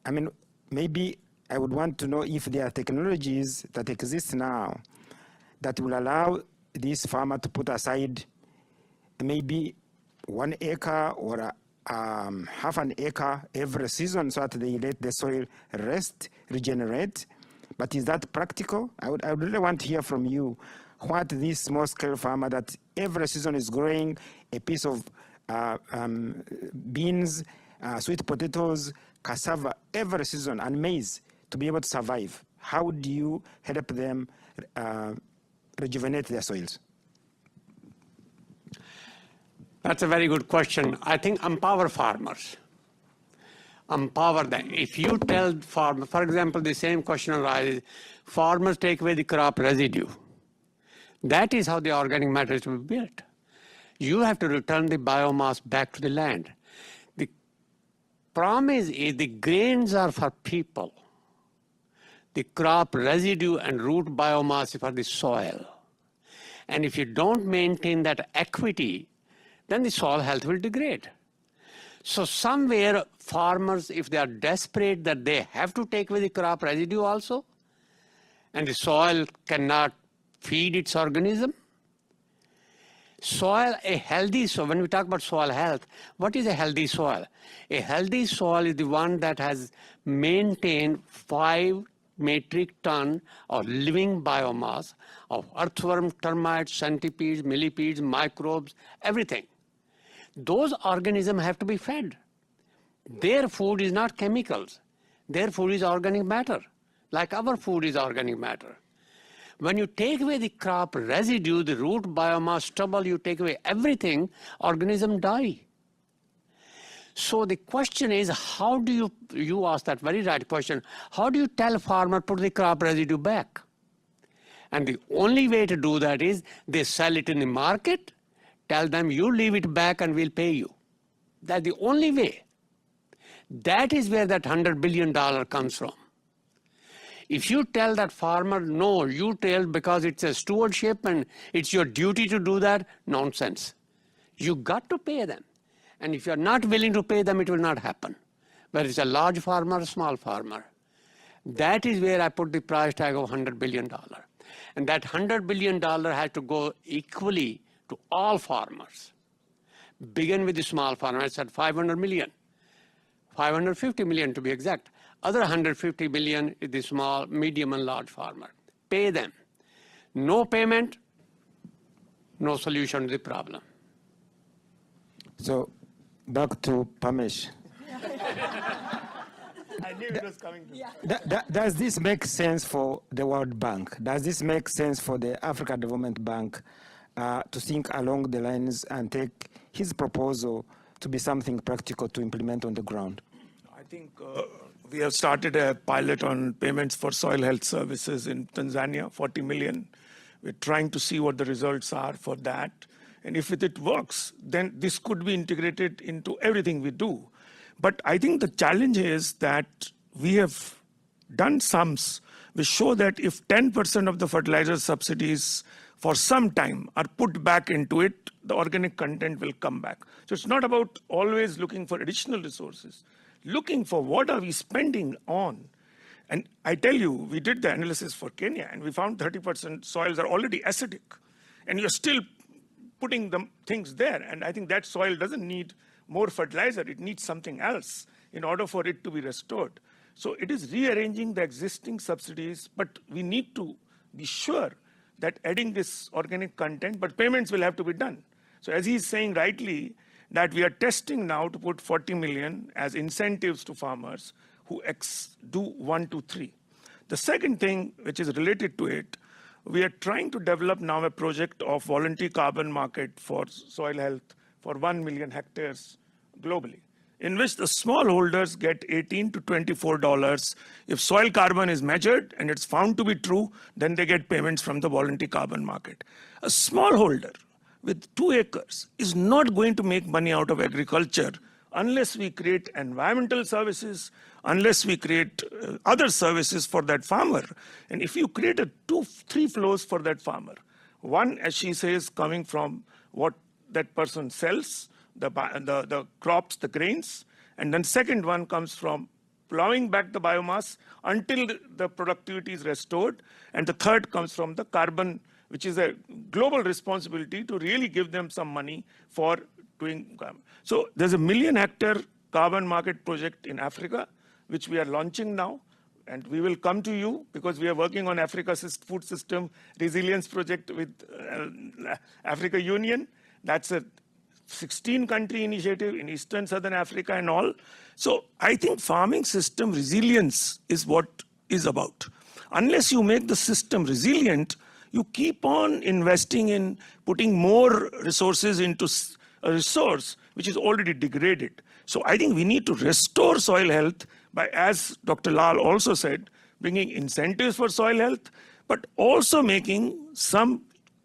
I mean, maybe I would want to know if there are technologies that exist now that will allow this farmer to put aside maybe 1 acre or half an acre every season so that they let the soil rest, regenerate. But is that practical? I would really want to hear from you what this small-scale farmer that every season is growing a piece of beans, sweet potatoes, cassava every season, and maize to be able to survive. How do you help them rejuvenate their soils? That's a very good question. I think empower farmers. Empower them. If you tell farmers, for example, the same question arises, farmers take away the crop residue. That is how the organic matter is to be built. You have to return the biomass back to the land. The promise is the grains are for people. The crop residue and root biomass is for the soil. And if you don't maintain that equity, then the soil health will degrade. So somewhere farmers, if they are desperate that they have to take away the crop residue also, and the soil cannot feed its organism. Soil, a healthy soil, when we talk about soil health, what is a healthy soil? A healthy soil is the one that has maintained 5 metric ton of living biomass of earthworm, termites, centipedes, millipedes, microbes, everything. Those organisms have to be fed. Their food is not chemicals. Their food is organic matter, like our food is organic matter. When you take away the crop residue, the root biomass, stubble, you take away everything, organisms die. So the question is, how do you ask that very right question, how do you tell farmer put the crop residue back? And the only way to do that is they sell it in the market, tell them you leave it back and we'll pay you. That's the only way. That is where that $100 billion comes from. If you tell that farmer, no, you tell because it's a stewardship and it's your duty to do that, nonsense. You got to pay them. And if you're not willing to pay them, it will not happen. Whether it's a large farmer or small farmer. That is where I put the price tag of $100 billion. And that $100 billion has to go equally to all farmers. Begin with the small farmer. I said 500 million. 550 million to be exact. Other 150 million is the small, medium, and large farmer. Pay them. No payment, no solution to the problem. So, back to Pamesh. I knew it was coming to Does this make sense for the World Bank? Does this make sense for the African Development Bank to think along the lines and take his proposal to be something practical to implement on the ground? I think we have started a pilot on payments for soil health services in Tanzania, 40 million. We're trying to see what the results are for that. And if it works, then this could be integrated into everything we do. But I think the challenge is that we have done sums which show that if 10% of the fertilizer subsidies for some time are put back into it, the organic content will come back. So it's not about always looking for additional resources, looking for what are we spending on. And I tell you, we did the analysis for Kenya, and we found 30% soils are already acidic. And you're still putting the things there. And I think that soil doesn't need more fertilizer. It needs something else in order for it to be restored. So it is rearranging the existing subsidies, but we need to be sure that adding this organic content, but payments will have to be done. So as he's saying rightly, that we are testing now to put 40 million as incentives to farmers who do 1, 2, 3. The second thing, which is related to it, we are trying to develop now a project of voluntary carbon market for soil health for 1 million hectares globally, in which the smallholders get $18 to $24. If soil carbon is measured and it's found to be true, then they get payments from the voluntary carbon market. A smallholder with 2 acres is not going to make money out of agriculture unless we create environmental services, unless we create other services for that farmer. And if you create 3 flows for that farmer, one, as she says, coming from what that person sells, the crops, the grains, and then second one comes from plowing back the biomass until the productivity is restored, and the third comes from the carbon, which is a global responsibility to really give them some money for doing carbon. So there's a 1 million hectare carbon market project in Africa, which we are launching now, and we will come to you because we are working on Africa's food system resilience project with Africa Union. That's a 16-country initiative in Eastern Southern Africa and all. So I think farming system resilience is what is about. Unless you make the system resilient, you keep on investing in putting more resources into a resource which is already degraded. So I think we need to restore soil health by, as Dr. Lal also said, bringing incentives for soil health, but also making some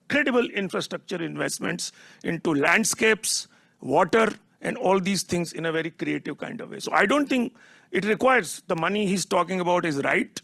credible infrastructure investments into landscapes, water, and all these things in a very creative kind of way. So I don't think it requires, the money he's talking about is right.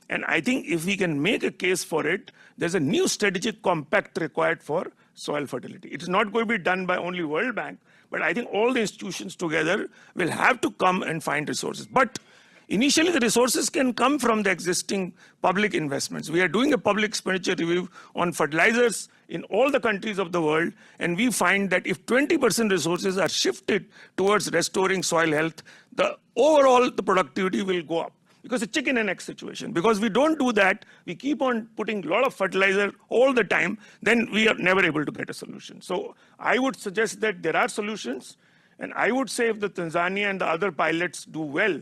And I think if we can make a case for it, there's a new strategic compact required for soil fertility. It's not going to be done by only World Bank, but I think all the institutions together will have to come and find resources. But initially, the resources can come from the existing public investments. We are doing a public expenditure review on fertilizers in all the countries of the world, and we find that if 20% resources are shifted towards restoring soil health, the productivity will go up. Because it's a chicken and egg situation. Because we don't do that, we keep on putting a lot of fertilizer all the time, then we are never able to get a solution. So I would suggest that there are solutions, and I would say if the Tanzania and the other pilots do well,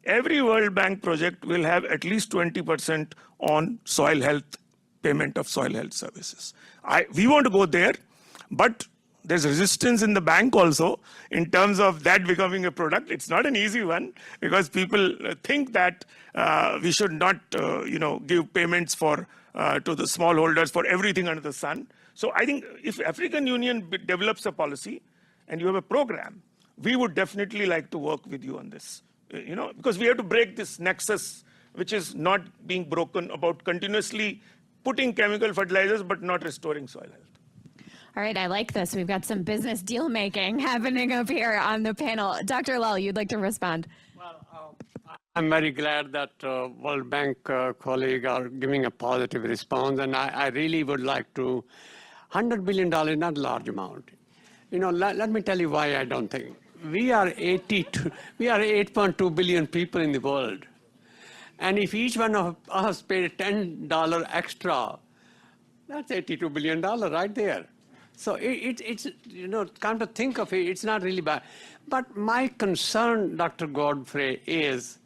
every World Bank project will have at least 20% on soil health, payment of soil health services. We want to go there, but there's resistance in the bank also in terms of that becoming a product. It's not an easy one because people think that we should not, give payments to the smallholders for everything under the sun. So I think if African Union develops a policy and you have a program, we would definitely like to work with you on this. Because we have to break this nexus, which is not being broken about continuously putting chemical fertilizers but not restoring soil health. All right, I like this. We've got some business deal making happening up here on the panel. Dr. Lal, you'd like to respond? Well, I'm very glad that World Bank colleagues are giving a positive response, and I really would like to. $100 billion is not a large amount. Let me tell you why I don't think. We are 8.2 billion people in the world. And if each one of us paid $10 extra, that's $82 billion right there. So it's come to think of it, it's not really bad. But my concern, Dr. Godfrey, is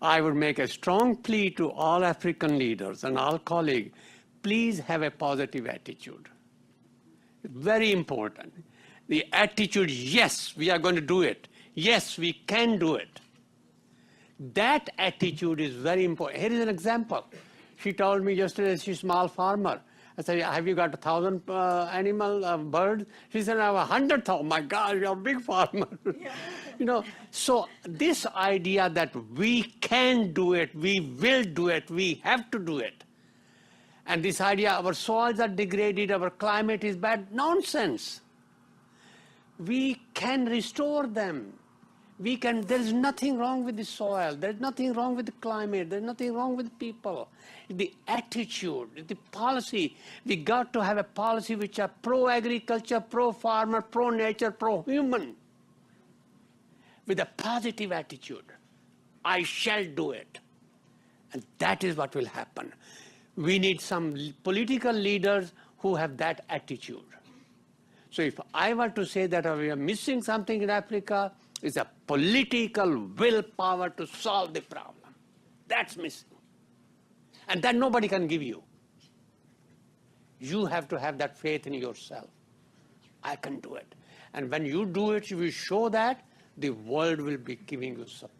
I would make a strong plea to all African leaders and all colleagues, please have a positive attitude. Very important. The attitude, yes, we are going to do it. Yes, we can do it. That attitude is very important. Here is an example. She told me yesterday she's a small farmer. I said, have you got 1,000 birds? She said, I have 100,000. My God, you're a big farmer. Yeah. So this idea that we can do it, we will do it, we have to do it. And this idea our soils are degraded, our climate is bad, nonsense. We can restore them. There is nothing wrong with the soil. There's nothing wrong with the climate. There's nothing wrong with the people. The attitude, the policy. We got to have a policy which are pro-agriculture, pro-farmer, pro-nature, pro-human. With a positive attitude. I shall do it. And that is what will happen. We need some political leaders who have that attitude. So if I were to say that we are missing something in Africa, it's a political willpower to solve the problem. That's missing. And that nobody can give you. You have to have that faith in yourself. I can do it. And when you do it, you will show that, the world will be giving you support.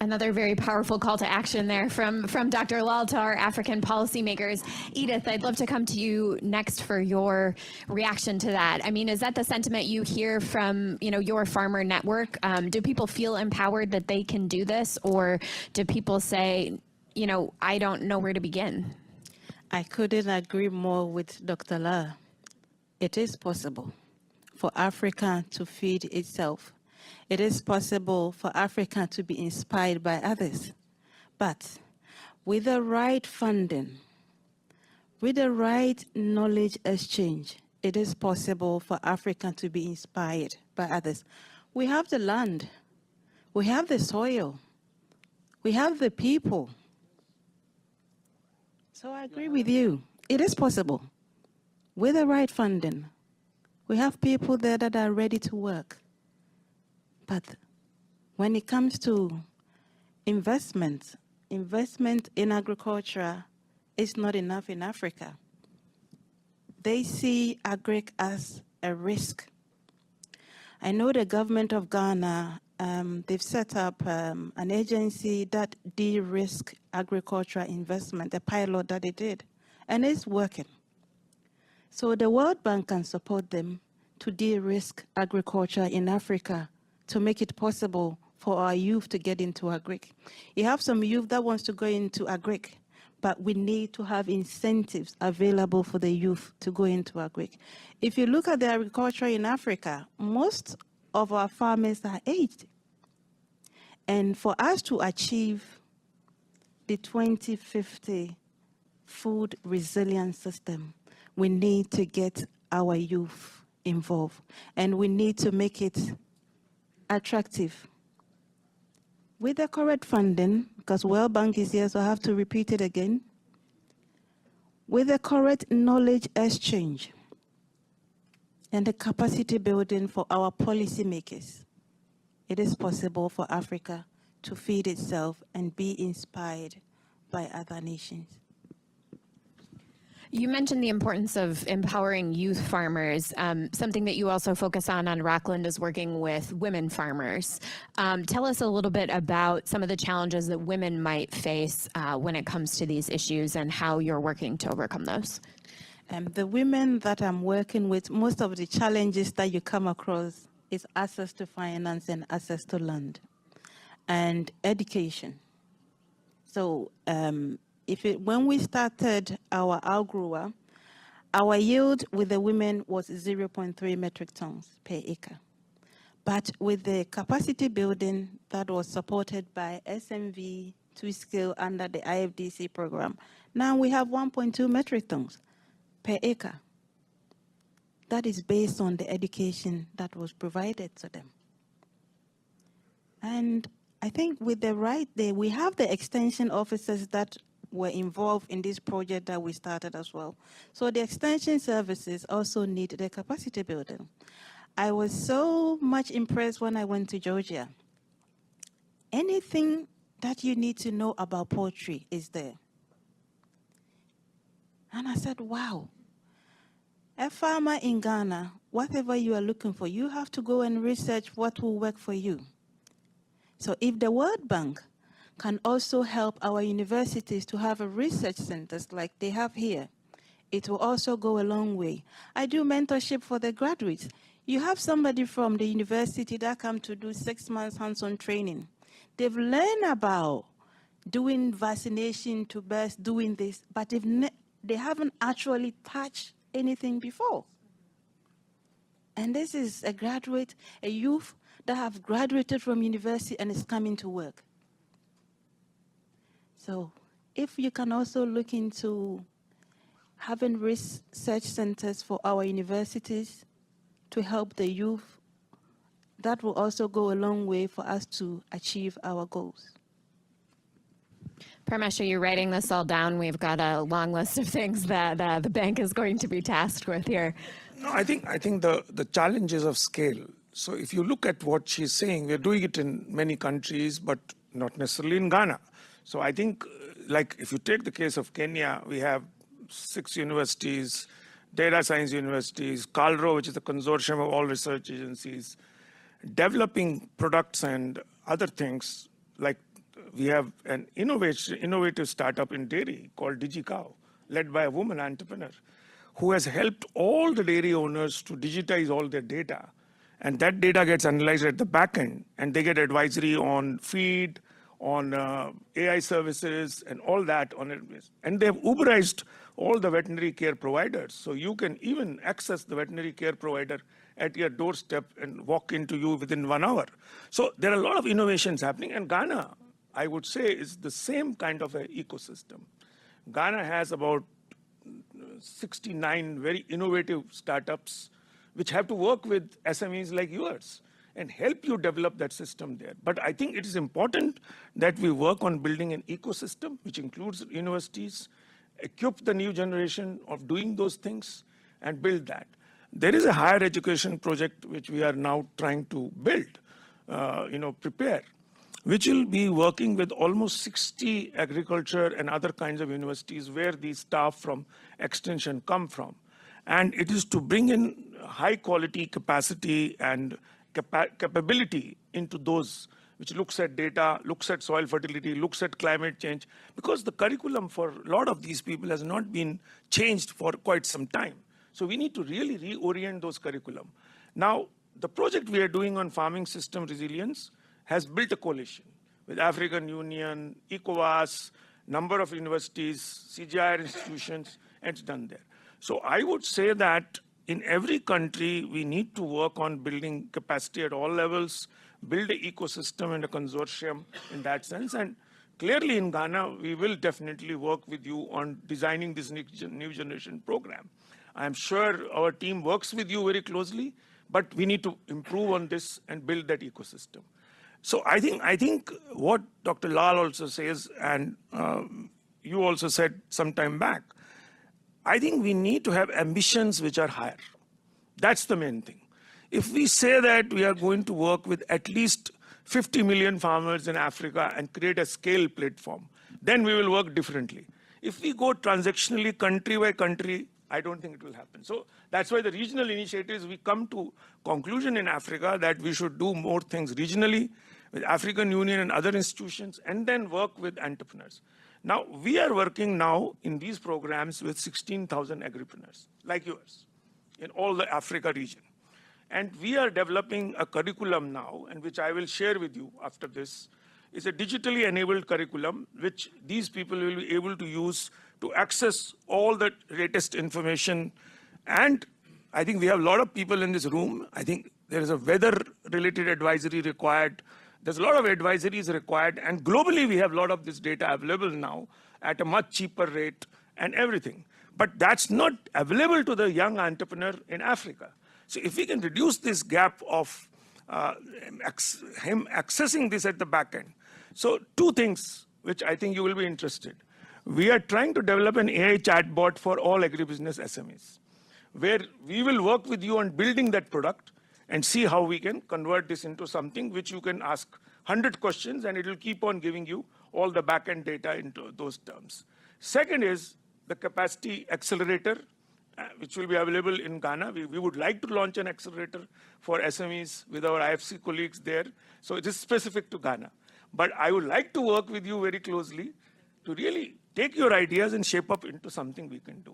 Another very powerful call to action there from Dr. Lal to our African policymakers. Edith, I'd love to come to you next for your reaction to that. I mean, is that the sentiment you hear from, your farmer network? Do people feel empowered that they can do this, or do people say, I don't know where to begin? I couldn't agree more with Dr. La. It is possible for Africa to feed itself. It is possible for Africa to be inspired by others. But with the right funding, with the right knowledge exchange, it is possible for Africa to be inspired by others. We have the land, we have the soil, we have the people. So I agree with you. It is possible. With the right funding, we have people there that are ready to work. But when it comes to investment in agriculture is not enough in Africa. They see agric as a risk. I know the government of Ghana, they've set up an agency that de-risk agricultural investment, the pilot that they did, and it's working. So the World Bank can support them to de-risk agriculture in Africa to make it possible for our youth to get into agric. You have some youth that wants to go into agric, but we need to have incentives available for the youth to go into agric. If you look at the agriculture in Africa, most of our farmers are aged. And for us to achieve the 2050 food resilience system, we need to get our youth involved, and we need to make it attractive. With the correct funding, because World Bank is here, so I have to repeat it again. With the correct knowledge exchange and the capacity building for our policymakers, it is possible for Africa to feed itself and be inspired by other nations. You mentioned the importance of empowering youth farmers. Something that you also focus on Rockland is working with women farmers. Tell us a little bit about some of the challenges that women might face when it comes to these issues and how you're working to overcome those. The women that I'm working with, most of the challenges that you come across is access to finance and access to land and education. So when we started our outgrower, our yield with the women was 0.3 metric tons per acre. But with the capacity building that was supported by SMV to scale under the IFDC program, now we have 1.2 metric tons per acre. That is based on the education that was provided to them. And I think with the right there, we have the extension officers that were involved in this project that we started as well. So the extension services also need the capacity building. I was so much impressed when I went to Georgia. Anything that you need to know about poultry is there. And I said, wow. A farmer in Ghana, whatever you are looking for, you have to go and research what will work for you. So if the World Bank can also help our universities to have a research centers like they have here, it will also go a long way. I do mentorship for the graduates. You have somebody from the university that come to do 6 months hands-on training. They've learned about doing vaccination to birds, doing this, but they haven't actually touched anything before. And this is a youth that have graduated from university and is coming to work. So if you can also look into having research centers for our universities to help the youth, that will also go a long way for us to achieve our goals. Parmesha, you're writing this all down. We've got a long list of things that the bank is going to be tasked with here. No, I think the challenges of scale. So if you look at what she's saying, we're doing it in many countries, but not necessarily in Ghana. So I think, like if you take the case of Kenya, we have 6 universities, data science universities, CalRO, which is a consortium of all research agencies, developing products and other things. Like we have an innovative startup in dairy called DigiCow, led by a woman entrepreneur, who has helped all the dairy owners to digitize all their data. And that data gets analyzed at the back end, and they get advisory on feed, on AI services, and all that on it. And they've Uberized all the veterinary care providers. So you can even access the veterinary care provider at your doorstep and walk into you within 1 hour. So there are a lot of innovations happening. And Ghana, I would say, is the same kind of an ecosystem. Ghana has about 69 very innovative startups which have to work with SMEs like yours and help you develop that system there. But I think it is important that we work on building an ecosystem which includes universities, equip the new generation of doing those things, and build that. There is a higher education project which we are now trying to build, prepare, which will be working with almost 60 agriculture and other kinds of universities where these staff from extension come from. And it is to bring in high quality capacity and capability into those, which looks at data, looks at soil fertility, looks at climate change, because the curriculum for a lot of these people has not been changed for quite some time. So we need to really reorient those curriculum. Now, the project we are doing on farming system resilience has built a coalition with African Union, ECOWAS, number of universities, CGIAR institutions, and it's done there. So I would say that in every country, we need to work on building capacity at all levels, build an ecosystem and a consortium in that sense. And clearly in Ghana, we will definitely work with you on designing this new generation program. I'm sure our team works with you very closely, but we need to improve on this and build that ecosystem. So I think what Dr. Lal also says, and you also said some time back, I think we need to have ambitions which are higher. That's the main thing. If we say that we are going to work with at least 50 million farmers in Africa and create a scale platform, then we will work differently. If we go transactionally country by country, I don't think it will happen. So that's why the regional initiatives, we come to conclusion in Africa that we should do more things regionally with African Union and other institutions, and then work with entrepreneurs. Now, we are working now in these programs with 16,000 agripreneurs like yours in all the Africa region. And we are developing a curriculum now, and which I will share with you after this, is a digitally enabled curriculum which these people will be able to use to access all the latest information. And I think we have a lot of people in this room. I think there is a weather-related advisory required. There's a lot of advisories required, and globally we have a lot of this data available now at a much cheaper rate and everything. But that's not available to the young entrepreneur in Africa. So if we can reduce this gap of him accessing this at the back end. So 2 things which I think you will be interested. We are trying to develop an AI chatbot for all agribusiness SMEs, where we will work with you on building that product and see how we can convert this into something which you can ask 100 questions and it will keep on giving you all the back-end data into those terms. Second is the capacity accelerator, which will be available in Ghana. We would like to launch an accelerator for SMEs with our IFC colleagues there. So it is specific to Ghana. But I would like to work with you very closely to really take your ideas and shape up into something we can do.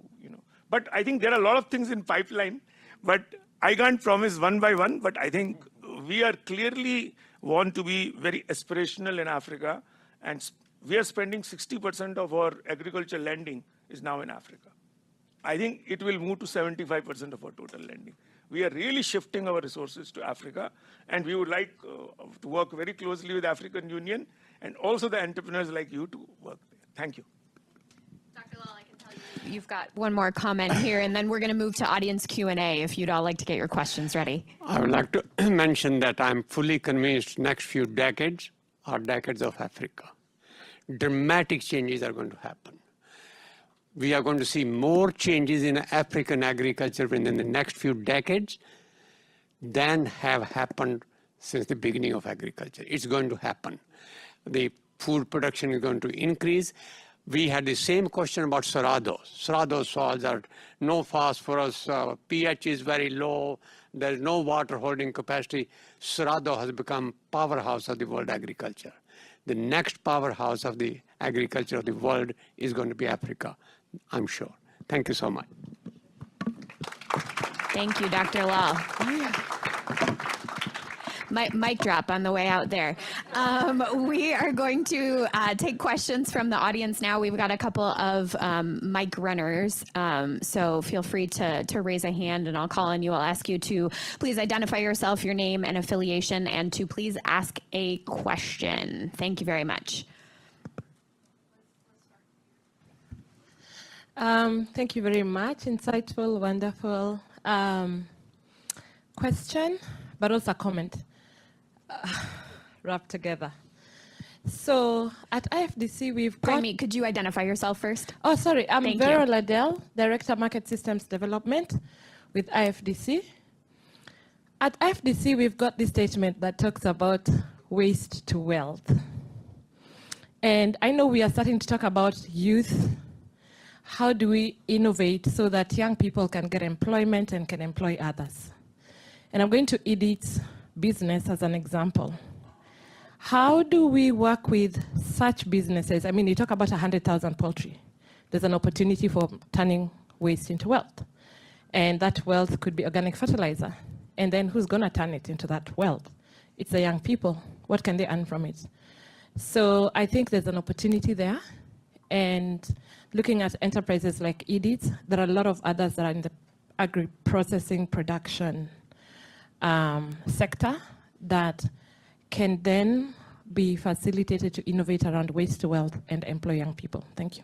But I think there are a lot of things in pipeline, but I can't promise one by one, but I think we are clearly want to be very aspirational in Africa, and we are spending 60% of our agriculture lending is now in Africa. I think it will move to 75% of our total lending. We are really shifting our resources to Africa, and we would like to work very closely with African Union and also the entrepreneurs like you to work there. Thank you. Dr. Lal, I can tell you, you've got one more comment here, and then we're going to move to audience Q&A if you'd all like to get your questions ready. I would like to mention that I'm fully convinced next few decades are decades of Africa. Dramatic changes are going to happen. We are going to see more changes in African agriculture within the next few decades than have happened since the beginning of agriculture. It's going to happen. The food production is going to increase. We had the same question about Cerrado. Cerrado soils are no phosphorus, pH is very low, there is no water holding capacity. Cerrado has become powerhouse of the world agriculture. The next powerhouse of the agriculture of the world is going to be Africa, I'm sure. Thank you so much. Thank you, Dr. Lal. Mic drop on the way out there. We are going to take questions from the audience now. We've got a couple of mic runners, so feel free to raise a hand and I'll call on you. I'll ask you to please identify yourself, your name and affiliation, and to please ask a question. Thank you very much. Thank you very much. Insightful, wonderful question, but also comment wrapped together. So at IFDC, we've got... Pardon me, could you identify yourself first? Oh, sorry. I'm Thank Vera you. Ladell, Director Market Systems Development with IFDC. At IFDC, we've got this statement that talks about waste to wealth. And I know we are starting to talk about youth. How do we innovate so that young people can get employment and can employ others? And I'm going to Edith's business as an example. How do we work with such businesses? I mean, you talk about 100,000 poultry. There's an opportunity for turning waste into wealth. And that wealth could be organic fertilizer. And then who's going to turn it into that wealth? It's the young people. What can they earn from it? So I think there's an opportunity there. And looking at enterprises like Edith, there are a lot of others that are in the agri-processing production sector that can then be facilitated to innovate around waste to wealth and employ young people. Thank you.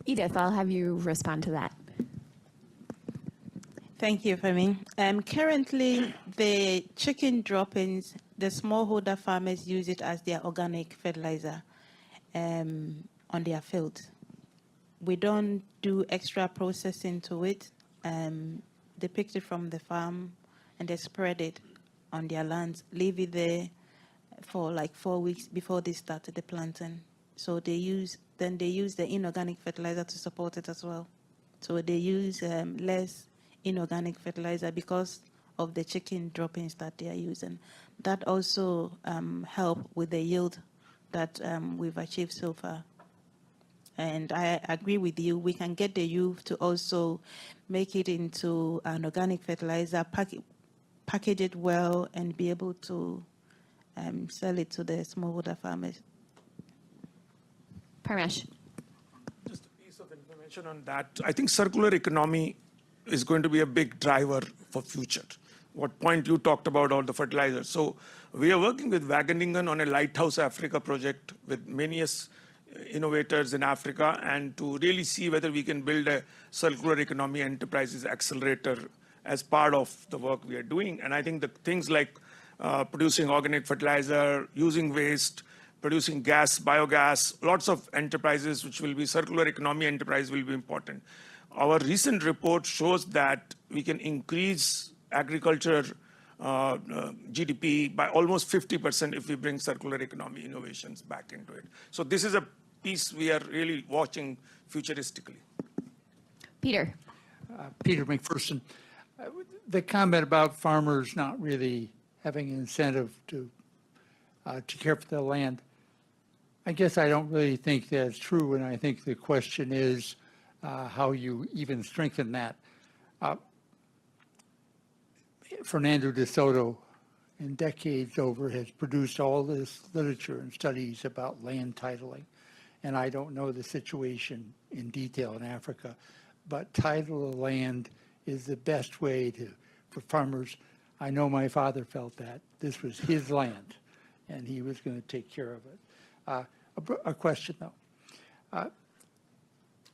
Edith, I'll have you respond to that. Thank you, Femi. Currently, the chicken droppings, the smallholder farmers use it as their organic fertilizer on their field. We don't do extra processing to it. They picked it from the farm and they spread it on their lands, leave it there for like 4 weeks before they started the planting. So they use the inorganic fertilizer to support it as well. So they use less inorganic fertilizer because of the chicken droppings that they are using. That also help with the yield that we've achieved so far. And I agree with you, we can get the youth to also make it into an organic fertilizer, package it well, and be able to sell it to the smallholder farmers. Parmesh. Just a piece of information on that. I think circular economy is going to be a big driver for future. What point you talked about all the fertilizers. So we are working with Wageningen on a Lighthouse Africa project with many innovators in Africa, and to really see whether we can build a circular economy enterprises accelerator as part of the work we are doing. And I think the things like producing organic fertilizer, using waste, producing gas, biogas, lots of enterprises which will be circular economy enterprise will be important. Our recent report shows that we can increase agriculture GDP by almost 50% if we bring circular economy innovations back into it. So this is a piece we are really watching futuristically. Peter. Peter McPherson. The comment about farmers not really having an incentive to care for the land, I guess I don't really think that's true, and I think the question is how you even strengthen that. Fernando de Soto, in decades over, has produced all this literature and studies about land titling. And I don't know the situation in detail in Africa, but title of land is the best way for farmers. I know my father felt that. This was his land, and he was going to take care of it. A question, though.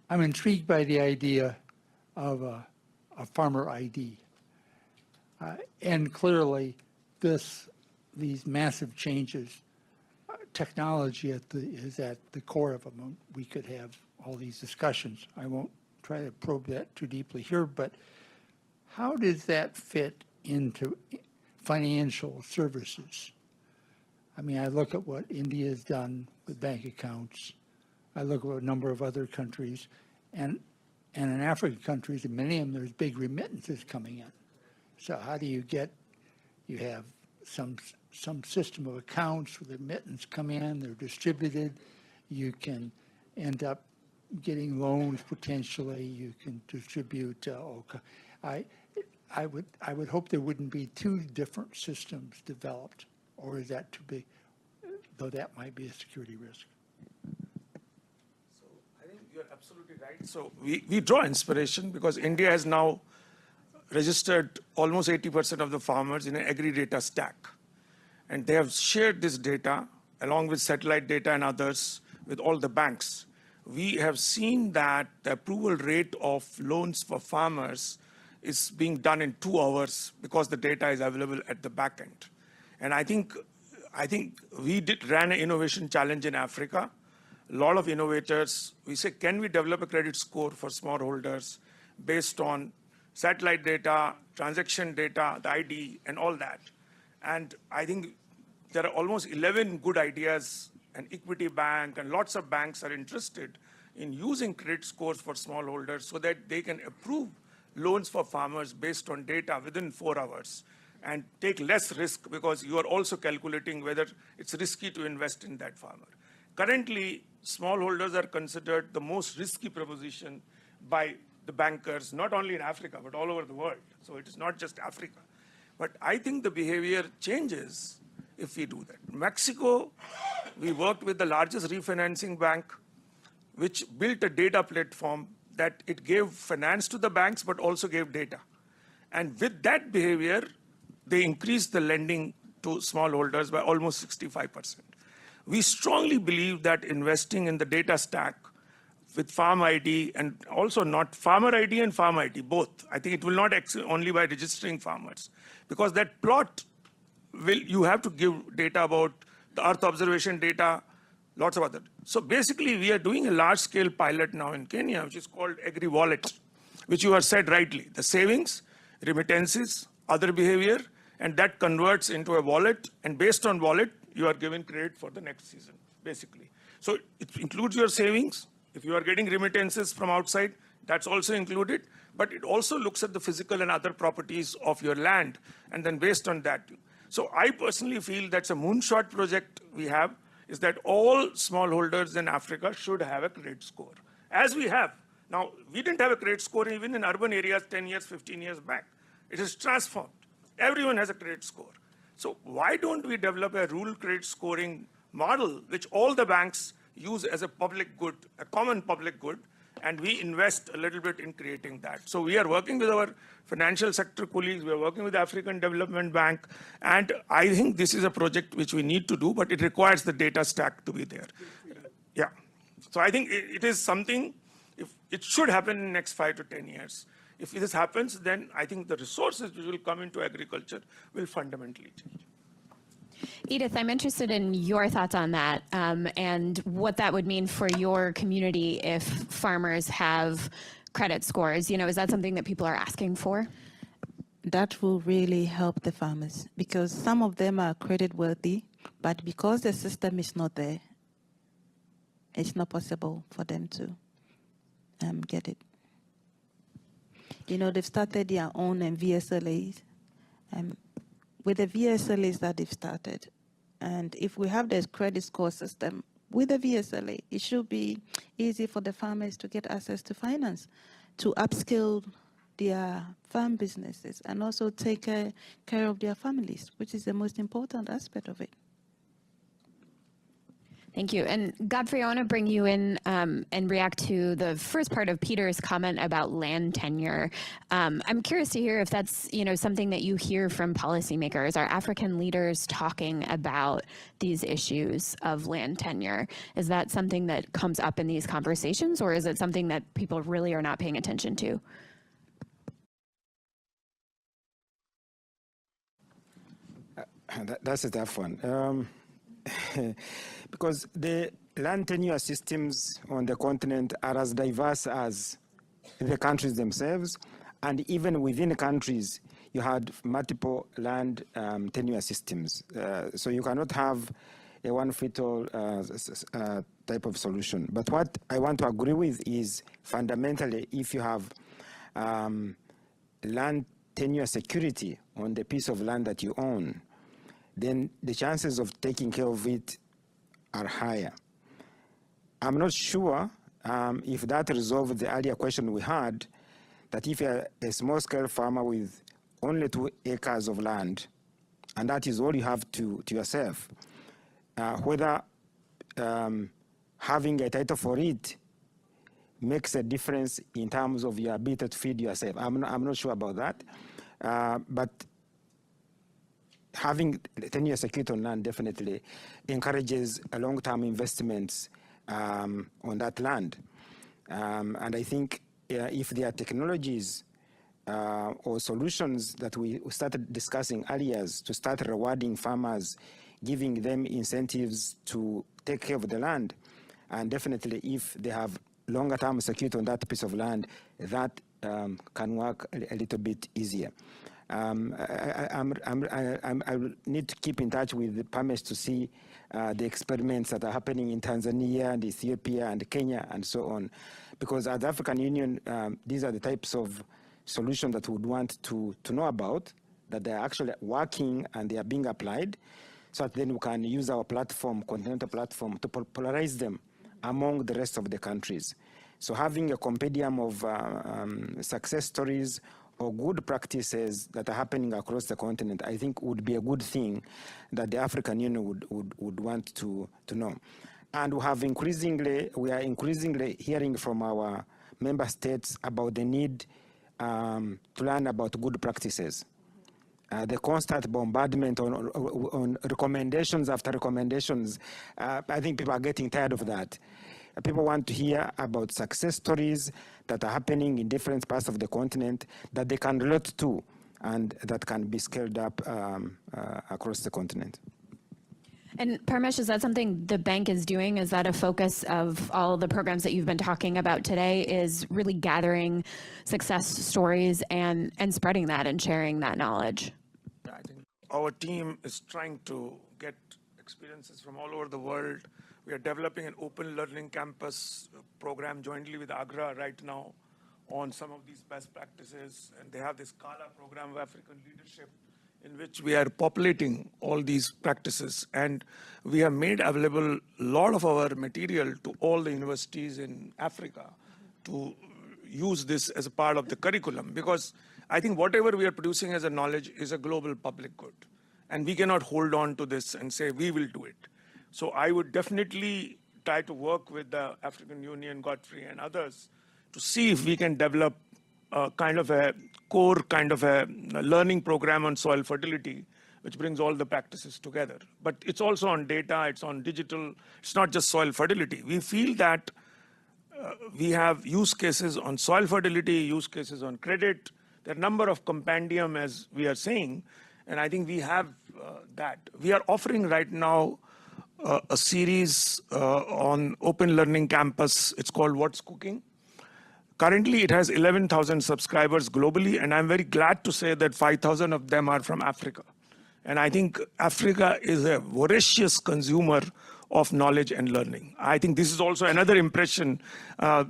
I'm intrigued by the idea of a farmer ID. And clearly, these massive changes, technology is at the core of them. We could have all these discussions. I won't try to probe that too deeply here, but how does that fit into financial services? I mean, I look at what India has done with bank accounts. I look at a number of other countries, and in African countries, in many of them, there's big remittances coming in. So how do you have some system of accounts where the remittance come in, they're distributed, you can end up getting loans potentially, you can distribute. I would hope there wouldn't be two different systems developed, or is that too big, though that might be a security risk. So I think you're absolutely right. So we draw inspiration because India has now registered almost 80% of the farmers in an agri-data stack. And they have shared this data along with satellite data and others with all the banks. We have seen that the approval rate of loans for farmers is being done in 2 hours because the data is available at the back end. And I think we ran an innovation challenge in Africa. A lot of innovators, we say, can we develop a credit score for smallholders based on satellite data, transaction data, the ID, and all that. And I think there are almost 11 good ideas, and Equity Bank and lots of banks are interested in using credit scores for smallholders so that they can approve loans for farmers based on data within 4 hours and take less risk because you are also calculating whether it's risky to invest in that farmer. Currently, smallholders are considered the most risky proposition by the bankers, not only in Africa, but all over the world. So it is not just Africa. But I think the behavior changes if we do that. Mexico, we worked with the largest refinancing bank, which built a data platform that it gave finance to the banks, but also gave data. And with that behavior, they increased the lending to smallholders by almost 65%. We strongly believe that investing in the data stack with Farm ID and also not Farmer ID and Farm ID, both. I think it will not only by registering farmers because that plot you have to give data about the earth observation data, lots of other. So basically we are doing a large scale pilot now in Kenya, which is called Agri Wallet, which you have said rightly, the savings, remittances, other behavior, and that converts into a wallet, and based on wallet, you are given credit for the next season, basically. So it includes your savings. If you are getting remittances from outside, that's also included, but it also looks at the physical and other properties of your land, and then based on that. So I personally feel that's a moonshot project we have, is that all smallholders in Africa should have a credit score, as we have. Now, we didn't have a credit score even in urban areas 10 years, 15 years back. It is transformed. Everyone has a credit score. So why don't we develop a rural credit scoring model, which all the banks use as a public good, a common public good, and we invest a little bit in creating that. So we are working with our financial sector colleagues, we are working with the African Development Bank, and I think this is a project which we need to do, but it requires the data stack to be there. Yeah. So I think it is something, if it should happen in the next 5 to 10 years. If this happens, then I think the resources which will come into agriculture will fundamentally change. Edith, I'm interested in your thoughts on that and what that would mean for your community if farmers have credit scores. You know, is that something that people are asking for? That will really help the farmers because some of them are credit worthy, but because the system is not there, it's not possible for them to get it. You know, they've started their own VSLAs. With the VSLAs that they've started, and if we have this credit score system with the VSLA, it should be easy for the farmers to get access to finance, to upskill their farm businesses, and also take care of their families, which is the most important aspect of it. Thank you. And Godfrey, I want to bring you in and react to the first part of Peter's comment about land tenure. I'm curious to hear if that's something that you hear from policymakers. Are African leaders talking about these issues of land tenure? Is that something that comes up in these conversations, or is it something that people really are not paying attention to? That's a tough one. Because the land tenure systems on the continent are as diverse as the countries themselves, and even within countries, you had multiple land tenure systems. So you cannot have a one-fit-all type of solution. But what I want to agree with is fundamentally, if you have land tenure security on the piece of land that you own, then the chances of taking care of it are higher. I'm not sure if that resolved the earlier question we had, that if you're a small-scale farmer with only 2 acres of land, and that is all you have to yourself, whether having a title for it makes a difference in terms of your ability to feed yourself. I'm not sure about that, but having tenure security on land definitely encourages a long-term investments on that land. And I think if there are technologies or solutions that we started discussing earlier to start rewarding farmers, giving them incentives to take care of the land, and definitely if they have longer-term security on that piece of land, that can work a little bit easier. I need to keep in touch with the Panelists to see the experiments that are happening in Tanzania and Ethiopia and Kenya and so on. Because as the African Union, these are the types of solutions that we would want to know about, that they're actually working and they are being applied, so that then we can use our platform, continental platform, to polarize them among the rest of the countries. So having a compendium of success stories or good practices that are happening across the continent, I think would be a good thing that the African Union would want to know. And we are increasingly hearing from our member states about the need to learn about good practices. The constant bombardment on recommendations after recommendations, I think people are getting tired of that. People want to hear about success stories that are happening in different parts of the continent that they can relate to and that can be scaled up across the continent. And Parmesh, is that something the bank is doing? Is that a focus of all the programs that you've been talking about today, is really gathering success stories and spreading that and sharing that knowledge? I think our team is trying to get experiences from all over the world. We are developing an open learning campus program jointly with Agra right now on some of these best practices. And they have this Kala program of African leadership in which we are populating all these practices. And we have made available a lot of our material to all the universities in Africa to use this as a part of the curriculum. Because I think whatever we are producing as a knowledge is a global public good. And we cannot hold on to this and say, we will do it. So I would definitely try to work with the African Union, Godfrey, and others to see if we can develop kind of a core kind of a learning program on soil fertility, which brings all the practices together. But it's also on data, it's on digital, it's not just soil fertility. We feel that we have use cases on soil fertility, use cases on credit. There are a number of compendium, as we are saying, and I think we have that. We are offering right now a series on Open Learning Campus. It's called What's Cooking. Currently, it has 11,000 subscribers globally, and I'm very glad to say that 5,000 of them are from Africa. And I think Africa is a voracious consumer of knowledge and learning. I think this is also another impression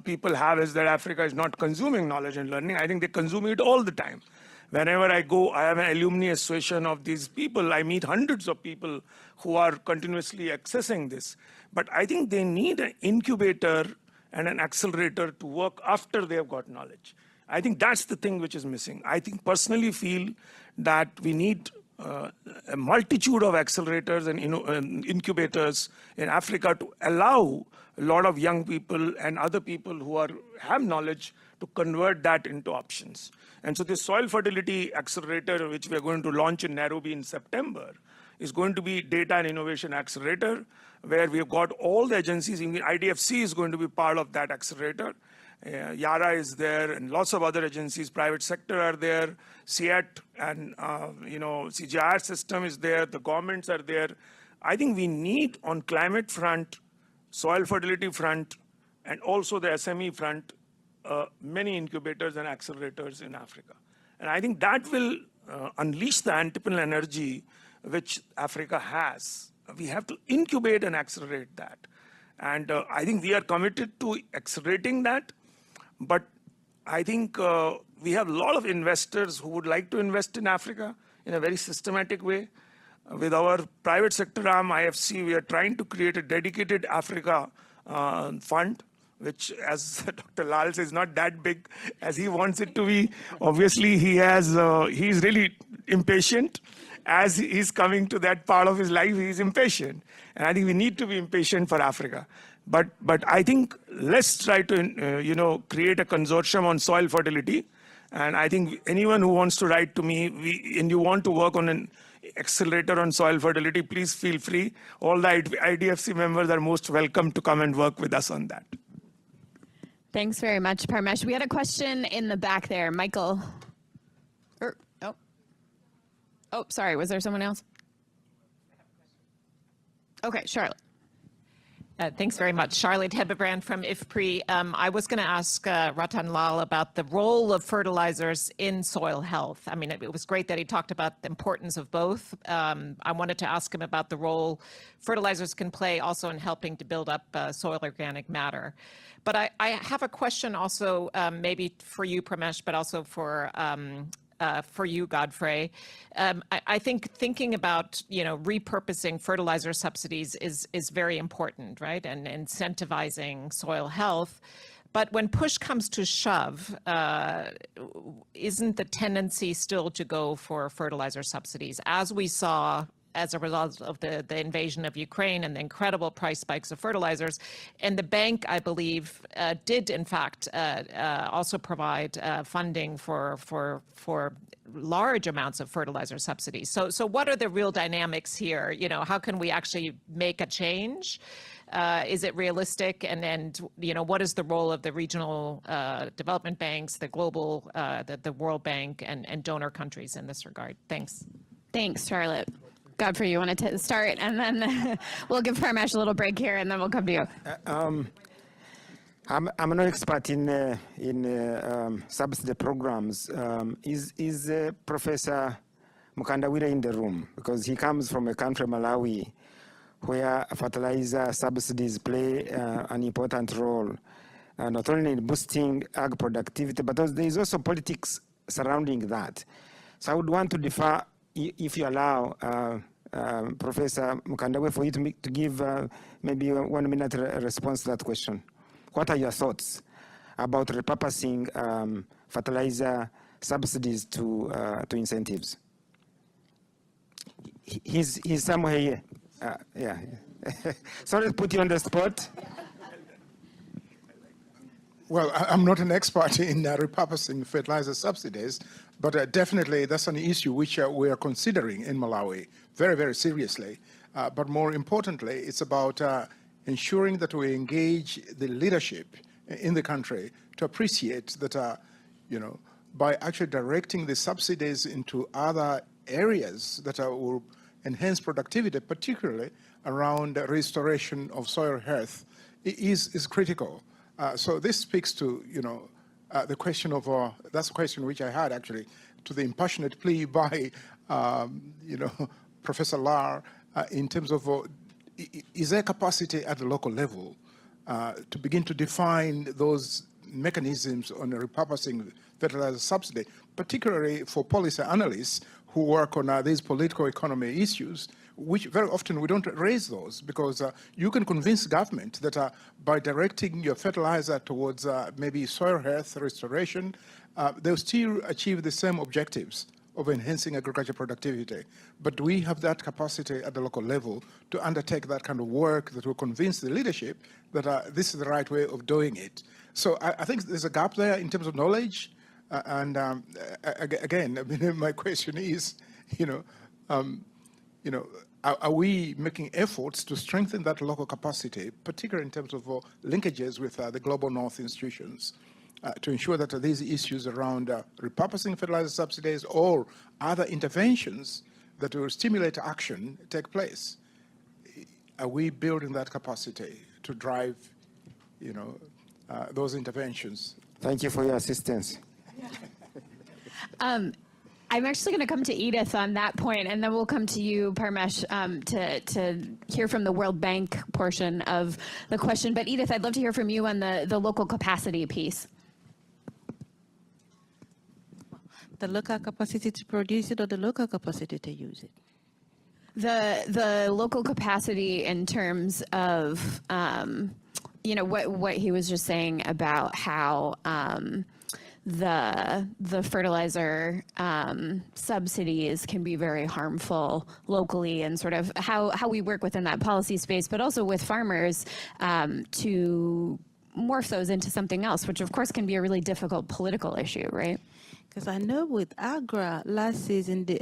people have, is that Africa is not consuming knowledge and learning. I think they consume it all the time. Whenever I go, I have an alumni association of these people. I meet hundreds of people who are continuously accessing this. But I think they need an incubator and an accelerator to work after they have got knowledge. I think that's the thing which is missing. I think personally feel that we need a multitude of accelerators and incubators in Africa to allow a lot of young people and other people who have knowledge to convert that into options. And so this soil fertility accelerator, which we are going to launch in Nairobi in September, is going to be data and innovation accelerator, where we have got all the agencies. IDFC is going to be part of that accelerator. Yara is there, and lots of other agencies, private sector are there. SEAT and CGIAR system is there. The governments are there. I think we need, on climate front, soil fertility front, and also the SME front, many incubators and accelerators in Africa. And I think that will unleash the entrepreneurial energy which Africa has. We have to incubate and accelerate that. And I think we are committed to accelerating that. But I think we have a lot of investors who would like to invest in Africa in a very systematic way. With our private sector arm, IFC, we are trying to create a dedicated Africa fund, which, as Dr. Lal says, is not that big as he wants it to be. Obviously, he's really impatient. As he's coming to that part of his life, he's impatient. And I think we need to be impatient for Africa. But I think let's try to create a consortium on soil fertility. And I think anyone who wants to write to me and you want to work on an accelerator on soil fertility, please feel free. All the IDFC members are most welcome to come and work with us on that. Thanks very much, Parmesh. We had a question in the back there. Michael. Oh, sorry. Was there someone else? Okay, Charlotte. Thanks very much. Charlotte Hebebrand from IFPRI. I was going to ask Rattan Lal about the role of fertilizers in soil health. I mean, it was great that he talked about the importance of both. I wanted to ask him about the role fertilizers can play also in helping to build up soil organic matter. But I have a question also maybe for you, Parmesh, but also for you, Godfrey. I think thinking about repurposing fertilizer subsidies is very important, right? And incentivizing soil health. But when push comes to shove, isn't the tendency still to go for fertilizer subsidies, as we saw as a result of the invasion of Ukraine and the incredible price spikes of fertilizers? And the bank, I believe, did in fact also provide funding for large amounts of fertilizer subsidies. So what are the real dynamics here? How can we actually make a change? Is it realistic? And what is the role of the regional development banks, the global, the World Bank, and donor countries in this regard? Thanks. Thanks, Charlotte. Godfrey, you want to start, and then we'll give Parmesh a little break here, and then we'll come to you. I'm no expert in subsidy programs. Is Professor Mukandawira in the room? Because he comes from a country, Malawi, where fertilizer subsidies play an important role, not only in boosting ag productivity, but there is also politics surrounding that. So I would want to defer, if you allow, Professor Mukandawe, for you to give maybe a 1 minute response to that question. What are your thoughts about repurposing fertilizer subsidies to incentives? He's somewhere here. Yeah. Sorry to put you on the spot. Well, I'm not an expert in repurposing fertilizer subsidies, but definitely that's an issue which we are considering in Malawi very, very seriously. But more importantly, it's about ensuring that we engage the leadership in the country to appreciate that, by actually directing the subsidies into other areas that will enhance productivity, particularly around the restoration of soil health, is critical. So this speaks to, the question of, that's a question which I had actually, to the impassionate plea by, Professor Lar, in terms of, is there capacity at the local level to begin to define those mechanisms on repurposing fertilizer subsidy, particularly for policy analysts who work on these political economy issues, which very often we don't raise those, because you can convince government that by directing your fertilizer towards maybe soil health restoration, they'll still achieve the same objectives of enhancing agriculture productivity. But do we have that capacity at the local level to undertake that kind of work that will convince the leadership that this is the right way of doing it? So I think there's a gap there in terms of knowledge. Again, I mean, my question is, are we making efforts to strengthen that local capacity, particularly in terms of linkages with the global North institutions, to ensure that these issues around repurposing fertilizer subsidies or other interventions that will stimulate action take place? Are we building that capacity to drive, those interventions? Thank you for your assistance. I'm actually going to come to Edith on that point, and then we'll come to you, Parmesh, to hear from the World Bank portion of the question. But Edith, I'd love to hear from you on the local capacity piece. The local capacity to produce it or the local capacity to use it? The local capacity in terms of, what he was just saying about how the fertilizer subsidies can be very harmful locally, and sort of how we work within that policy space, but also with farmers to morph those into something else, which of course can be a really difficult political issue, right? Because I know with Agra last season, the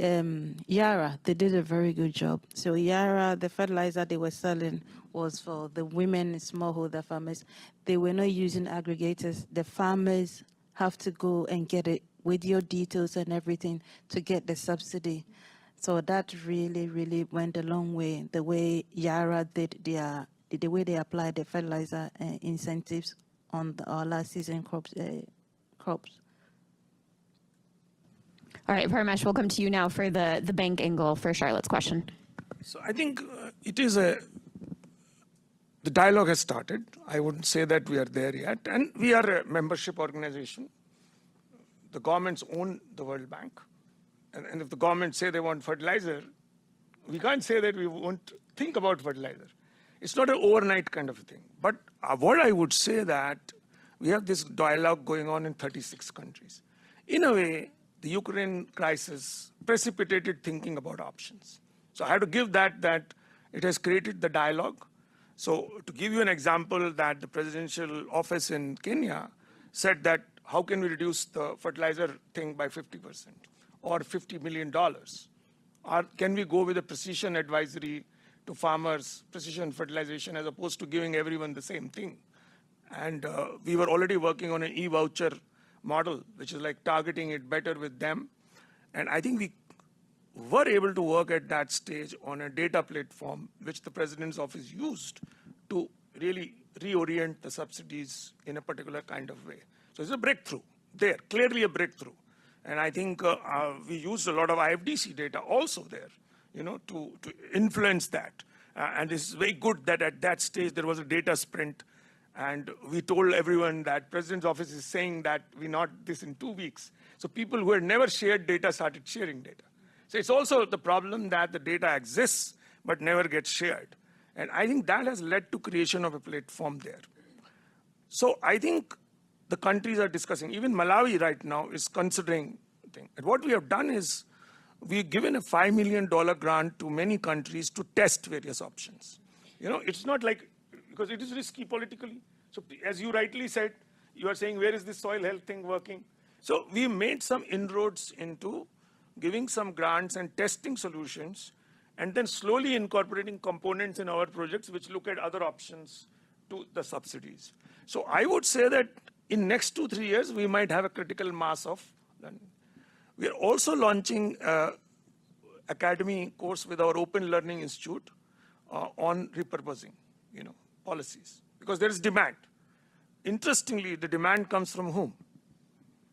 Yara, they did a very good job. So Yara, the fertilizer they were selling was for the women, smallholder farmers. They were not using aggregators. The farmers have to go and get it with your details and everything to get the subsidy. So that really, really went a long way, the way Yara did the way they applied the fertilizer incentives on our last season crops. All right, Parmesh, we'll come to you now for the bank angle for Charlotte's question. So I think it is the dialogue has started. I wouldn't say that we are there yet. And we are a membership organization. The governments own the World Bank. And if the governments say they want fertilizer, we can't say that we won't think about fertilizer. It's not an overnight kind of a thing. But what I would say that we have this dialogue going on in 36 countries. In a way, the Ukraine crisis precipitated thinking about options. So I have to give that it has created the dialogue. So to give you an example, that the presidential office in Kenya said that how can we reduce the fertilizer thing by 50% or $50 million? Or can we go with a precision advisory to farmers, precision fertilization, as opposed to giving everyone the same thing? And we were already working on an e-voucher model, which is like targeting it better with them. And I think we were able to work at that stage on a data platform, which the president's office used to really reorient the subsidies in a particular kind of way. So it's a breakthrough there, clearly a breakthrough. And I think we used a lot of IFDC data also there, to influence that. And it's very good that at that stage there was a data sprint. And we told everyone that President's office is saying that we not this in 2 weeks. So people who had never shared data started sharing data. So it's also the problem that the data exists but never gets shared. And I think that has led to creation of a platform there. So I think the countries are discussing. Even Malawi right now is considering the thing. And what we have done is we've given a $5 million grant to many countries to test various options. It's not like, because it is risky politically. So as you rightly said, you are saying, where is this soil health thing working? So we made some inroads into giving some grants and testing solutions, and then slowly incorporating components in our projects which look at other options to the subsidies. So I would say that in next 2-3 years, we might have a critical mass of learning. We are also launching an academy course with our Open Learning Institute on repurposing, policies, because there is demand. Interestingly, the demand comes from whom?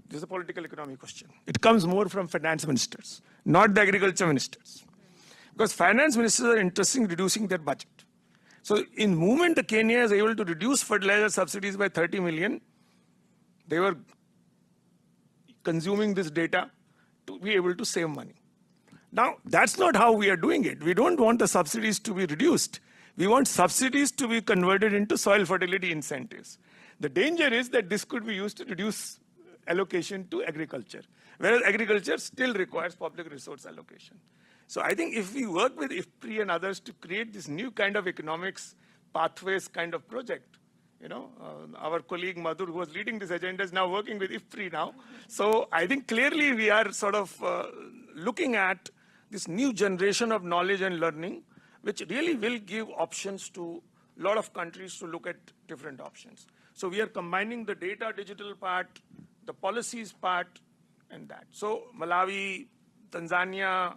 This is a political economy question. It comes more from finance ministers, not the agriculture ministers. Because finance ministers are interested in reducing their budget. So in the moment the Kenya is able to reduce fertilizer subsidies by 30 million, they were consuming this data to be able to save money. Now, that's not how we are doing it. We don't want the subsidies to be reduced. We want subsidies to be converted into soil fertility incentives. The danger is that this could be used to reduce allocation to agriculture. whereas agriculture still requires public resource allocation. So I think if we work with IFPRI and others to create this new kind of economics pathways kind of project, our colleague Madhur, who was leading this agenda, is now working with IFPRI now. So I think clearly we are sort of looking at this new generation of knowledge and learning, which really will give options to a lot of countries to look at different options. So we are combining the data digital part, the policies part, and that. So Malawi, Tanzania,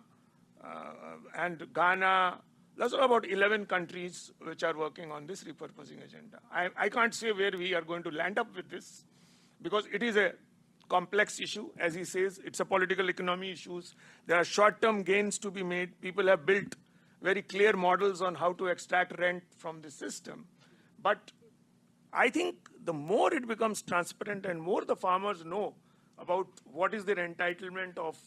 and Ghana, those are about 11 countries which are working on this repurposing agenda. I can't say where we are going to land up with this, because it is a complex issue. As he says, it's a political economy issues. There are short-term gains to be made. People have built very clear models on how to extract rent from the system. But I think the more it becomes transparent and more the farmers know about what is their entitlement of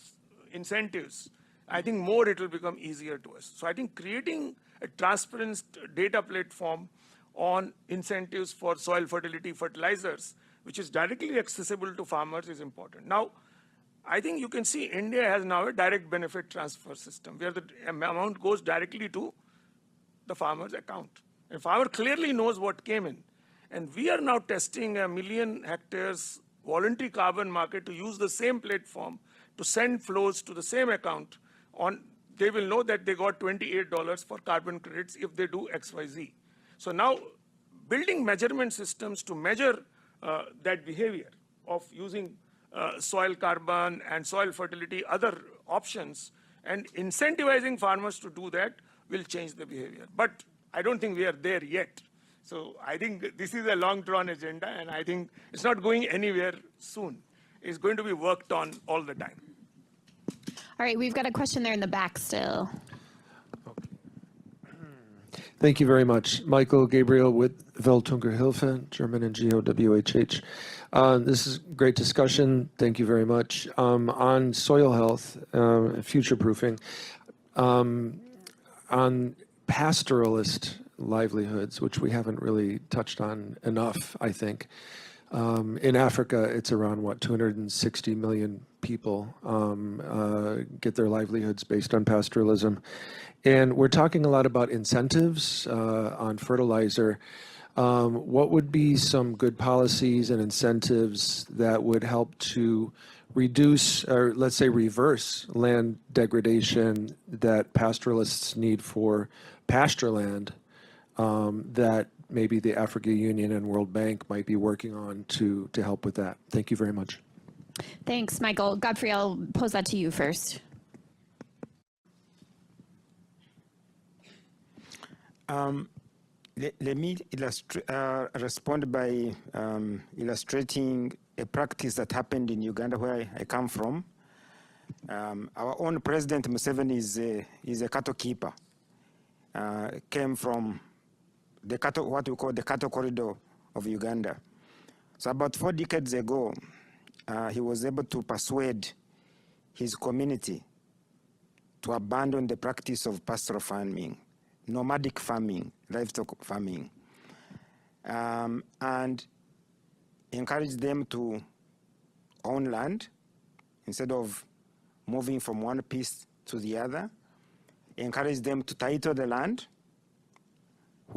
incentives, I think more it will become easier to us. So I think creating a transparent data platform on incentives for soil fertility fertilizers, which is directly accessible to farmers, is important. Now, I think you can see India has now a direct benefit transfer system where the amount goes directly to the farmer's account. And farmer clearly knows what came in. And we are now testing 1 million hectares voluntary carbon market to use the same platform to send flows to the same account. They will know that they got $28 for carbon credits if they do XYZ. So now building measurement systems to measure that behavior of using soil carbon and soil fertility, other options, and incentivizing farmers to do that will change the behavior. But I don't think we are there yet. So I think this is a long-drawn agenda, and I think it's not going anywhere soon. It's going to be worked on all the time. All right, we've got a question there in the back still. Thank you very much. Michael Gabriel with Weltungerhilfe, German and GOWHH. This is great discussion. Thank you very much. On soil health, future-proofing, on pastoralist livelihoods, which we haven't really touched on enough, I think. In Africa, it's around, 260 million people get their livelihoods based on pastoralism. And we're talking a lot about incentives on fertilizer. What would be some good policies and incentives that would help to reduce, or let's say reverse, land degradation that pastoralists need for pasture land that maybe the Africa Union and World Bank might be working on to help with that? Thank you very much. Thanks, Michael. Godfrey, I'll pose that to you first. Let me respond by illustrating a practice that happened in Uganda, where I come from. Our own President Museveni is a cattle keeper. Came from the cattle, what we call the cattle corridor of Uganda. So about 4 decades ago, he was able to persuade his community to abandon the practice of pastoral farming, nomadic farming, livestock farming, and encourage them to own land instead of moving from one piece to the other, encourage them to title the land,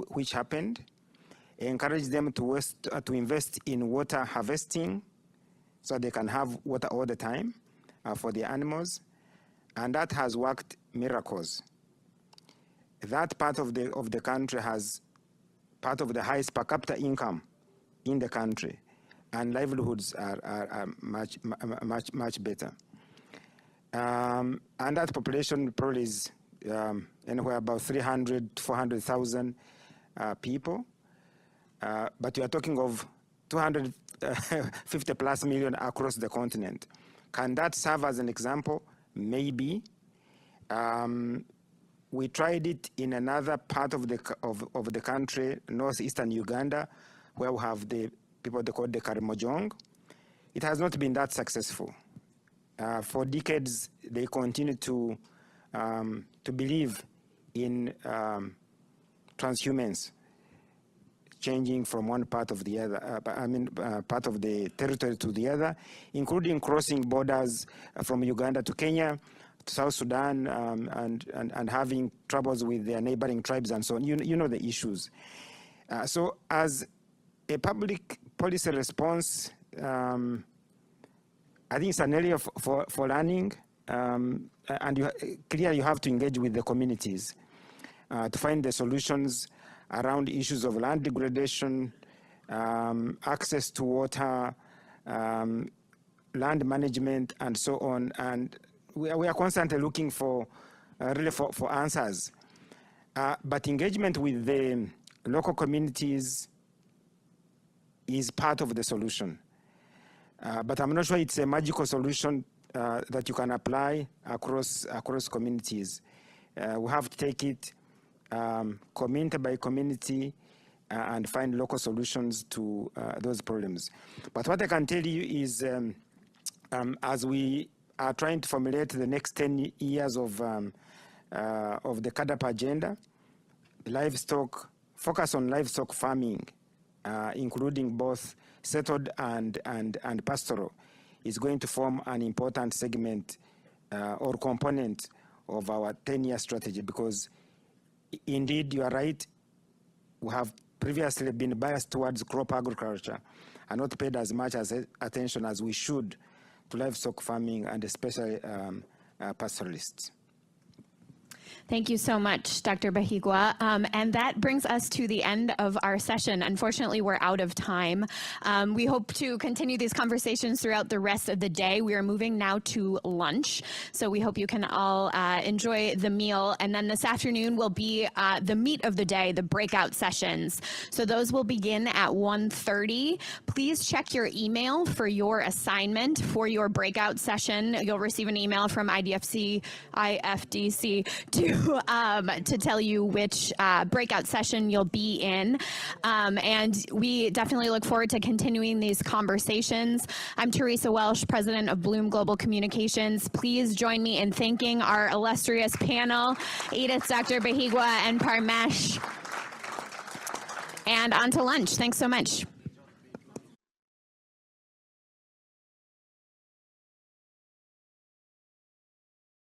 which happened, encourage them to invest in water harvesting so they can have water all the time for the animals, and that has worked miracles. That part of the country has part of the highest per capita income in the country, and livelihoods are much better. And that population probably is anywhere about 300 to 400,000 people, but we are talking of 250 plus million across the continent. Can that serve as an example? Maybe. We tried it in another part of the country, northeastern Uganda, where we have the people they call the Karimojong. It has not been that successful. For decades, they continue to believe in transhumance, changing from one part of the other, part of the territory to the other, including crossing borders from Uganda to Kenya, to South Sudan, and having troubles with their neighboring tribes and so on. You know the issues. So as a public policy response, I think it's an area for learning, and clearly you have to engage with the communities to find the solutions around issues of land degradation, access to water, land management, and so on. And we are constantly looking for really for answers. But engagement with the local communities is part of the solution. But I'm not sure it's a magical solution that you can apply across communities. We have to take it community by community and find local solutions to those problems. But what I can tell you is, as we are trying to formulate the next 10 years of the CADAP agenda, focus on livestock farming, including both settled and pastoral, is going to form an important segment or component of our 10-year strategy, because indeed you are right, we have previously been biased towards crop agriculture and not paid as much attention as we should to livestock farming and especially pastoralists. Thank you so much, Dr. Bahiigwa. And that brings us to the end of our session. Unfortunately, we're out of time. We hope to continue these conversations throughout the rest of the day. We are moving now to lunch, so we hope you can all enjoy the meal. And then this afternoon will be the meat of the day, the breakout sessions. So those will begin at 1:30. Please check your email for your assignment for your breakout session. You'll receive an email from IFDC to tell you which breakout session you'll be in. And we definitely look forward to continuing these conversations. I'm Teresa Welsh, President of Bloom Global Communications. Please join me in thanking our illustrious panel, Edith, Dr. Bahiigwa, and Parmesh. And on to lunch. Thanks so much.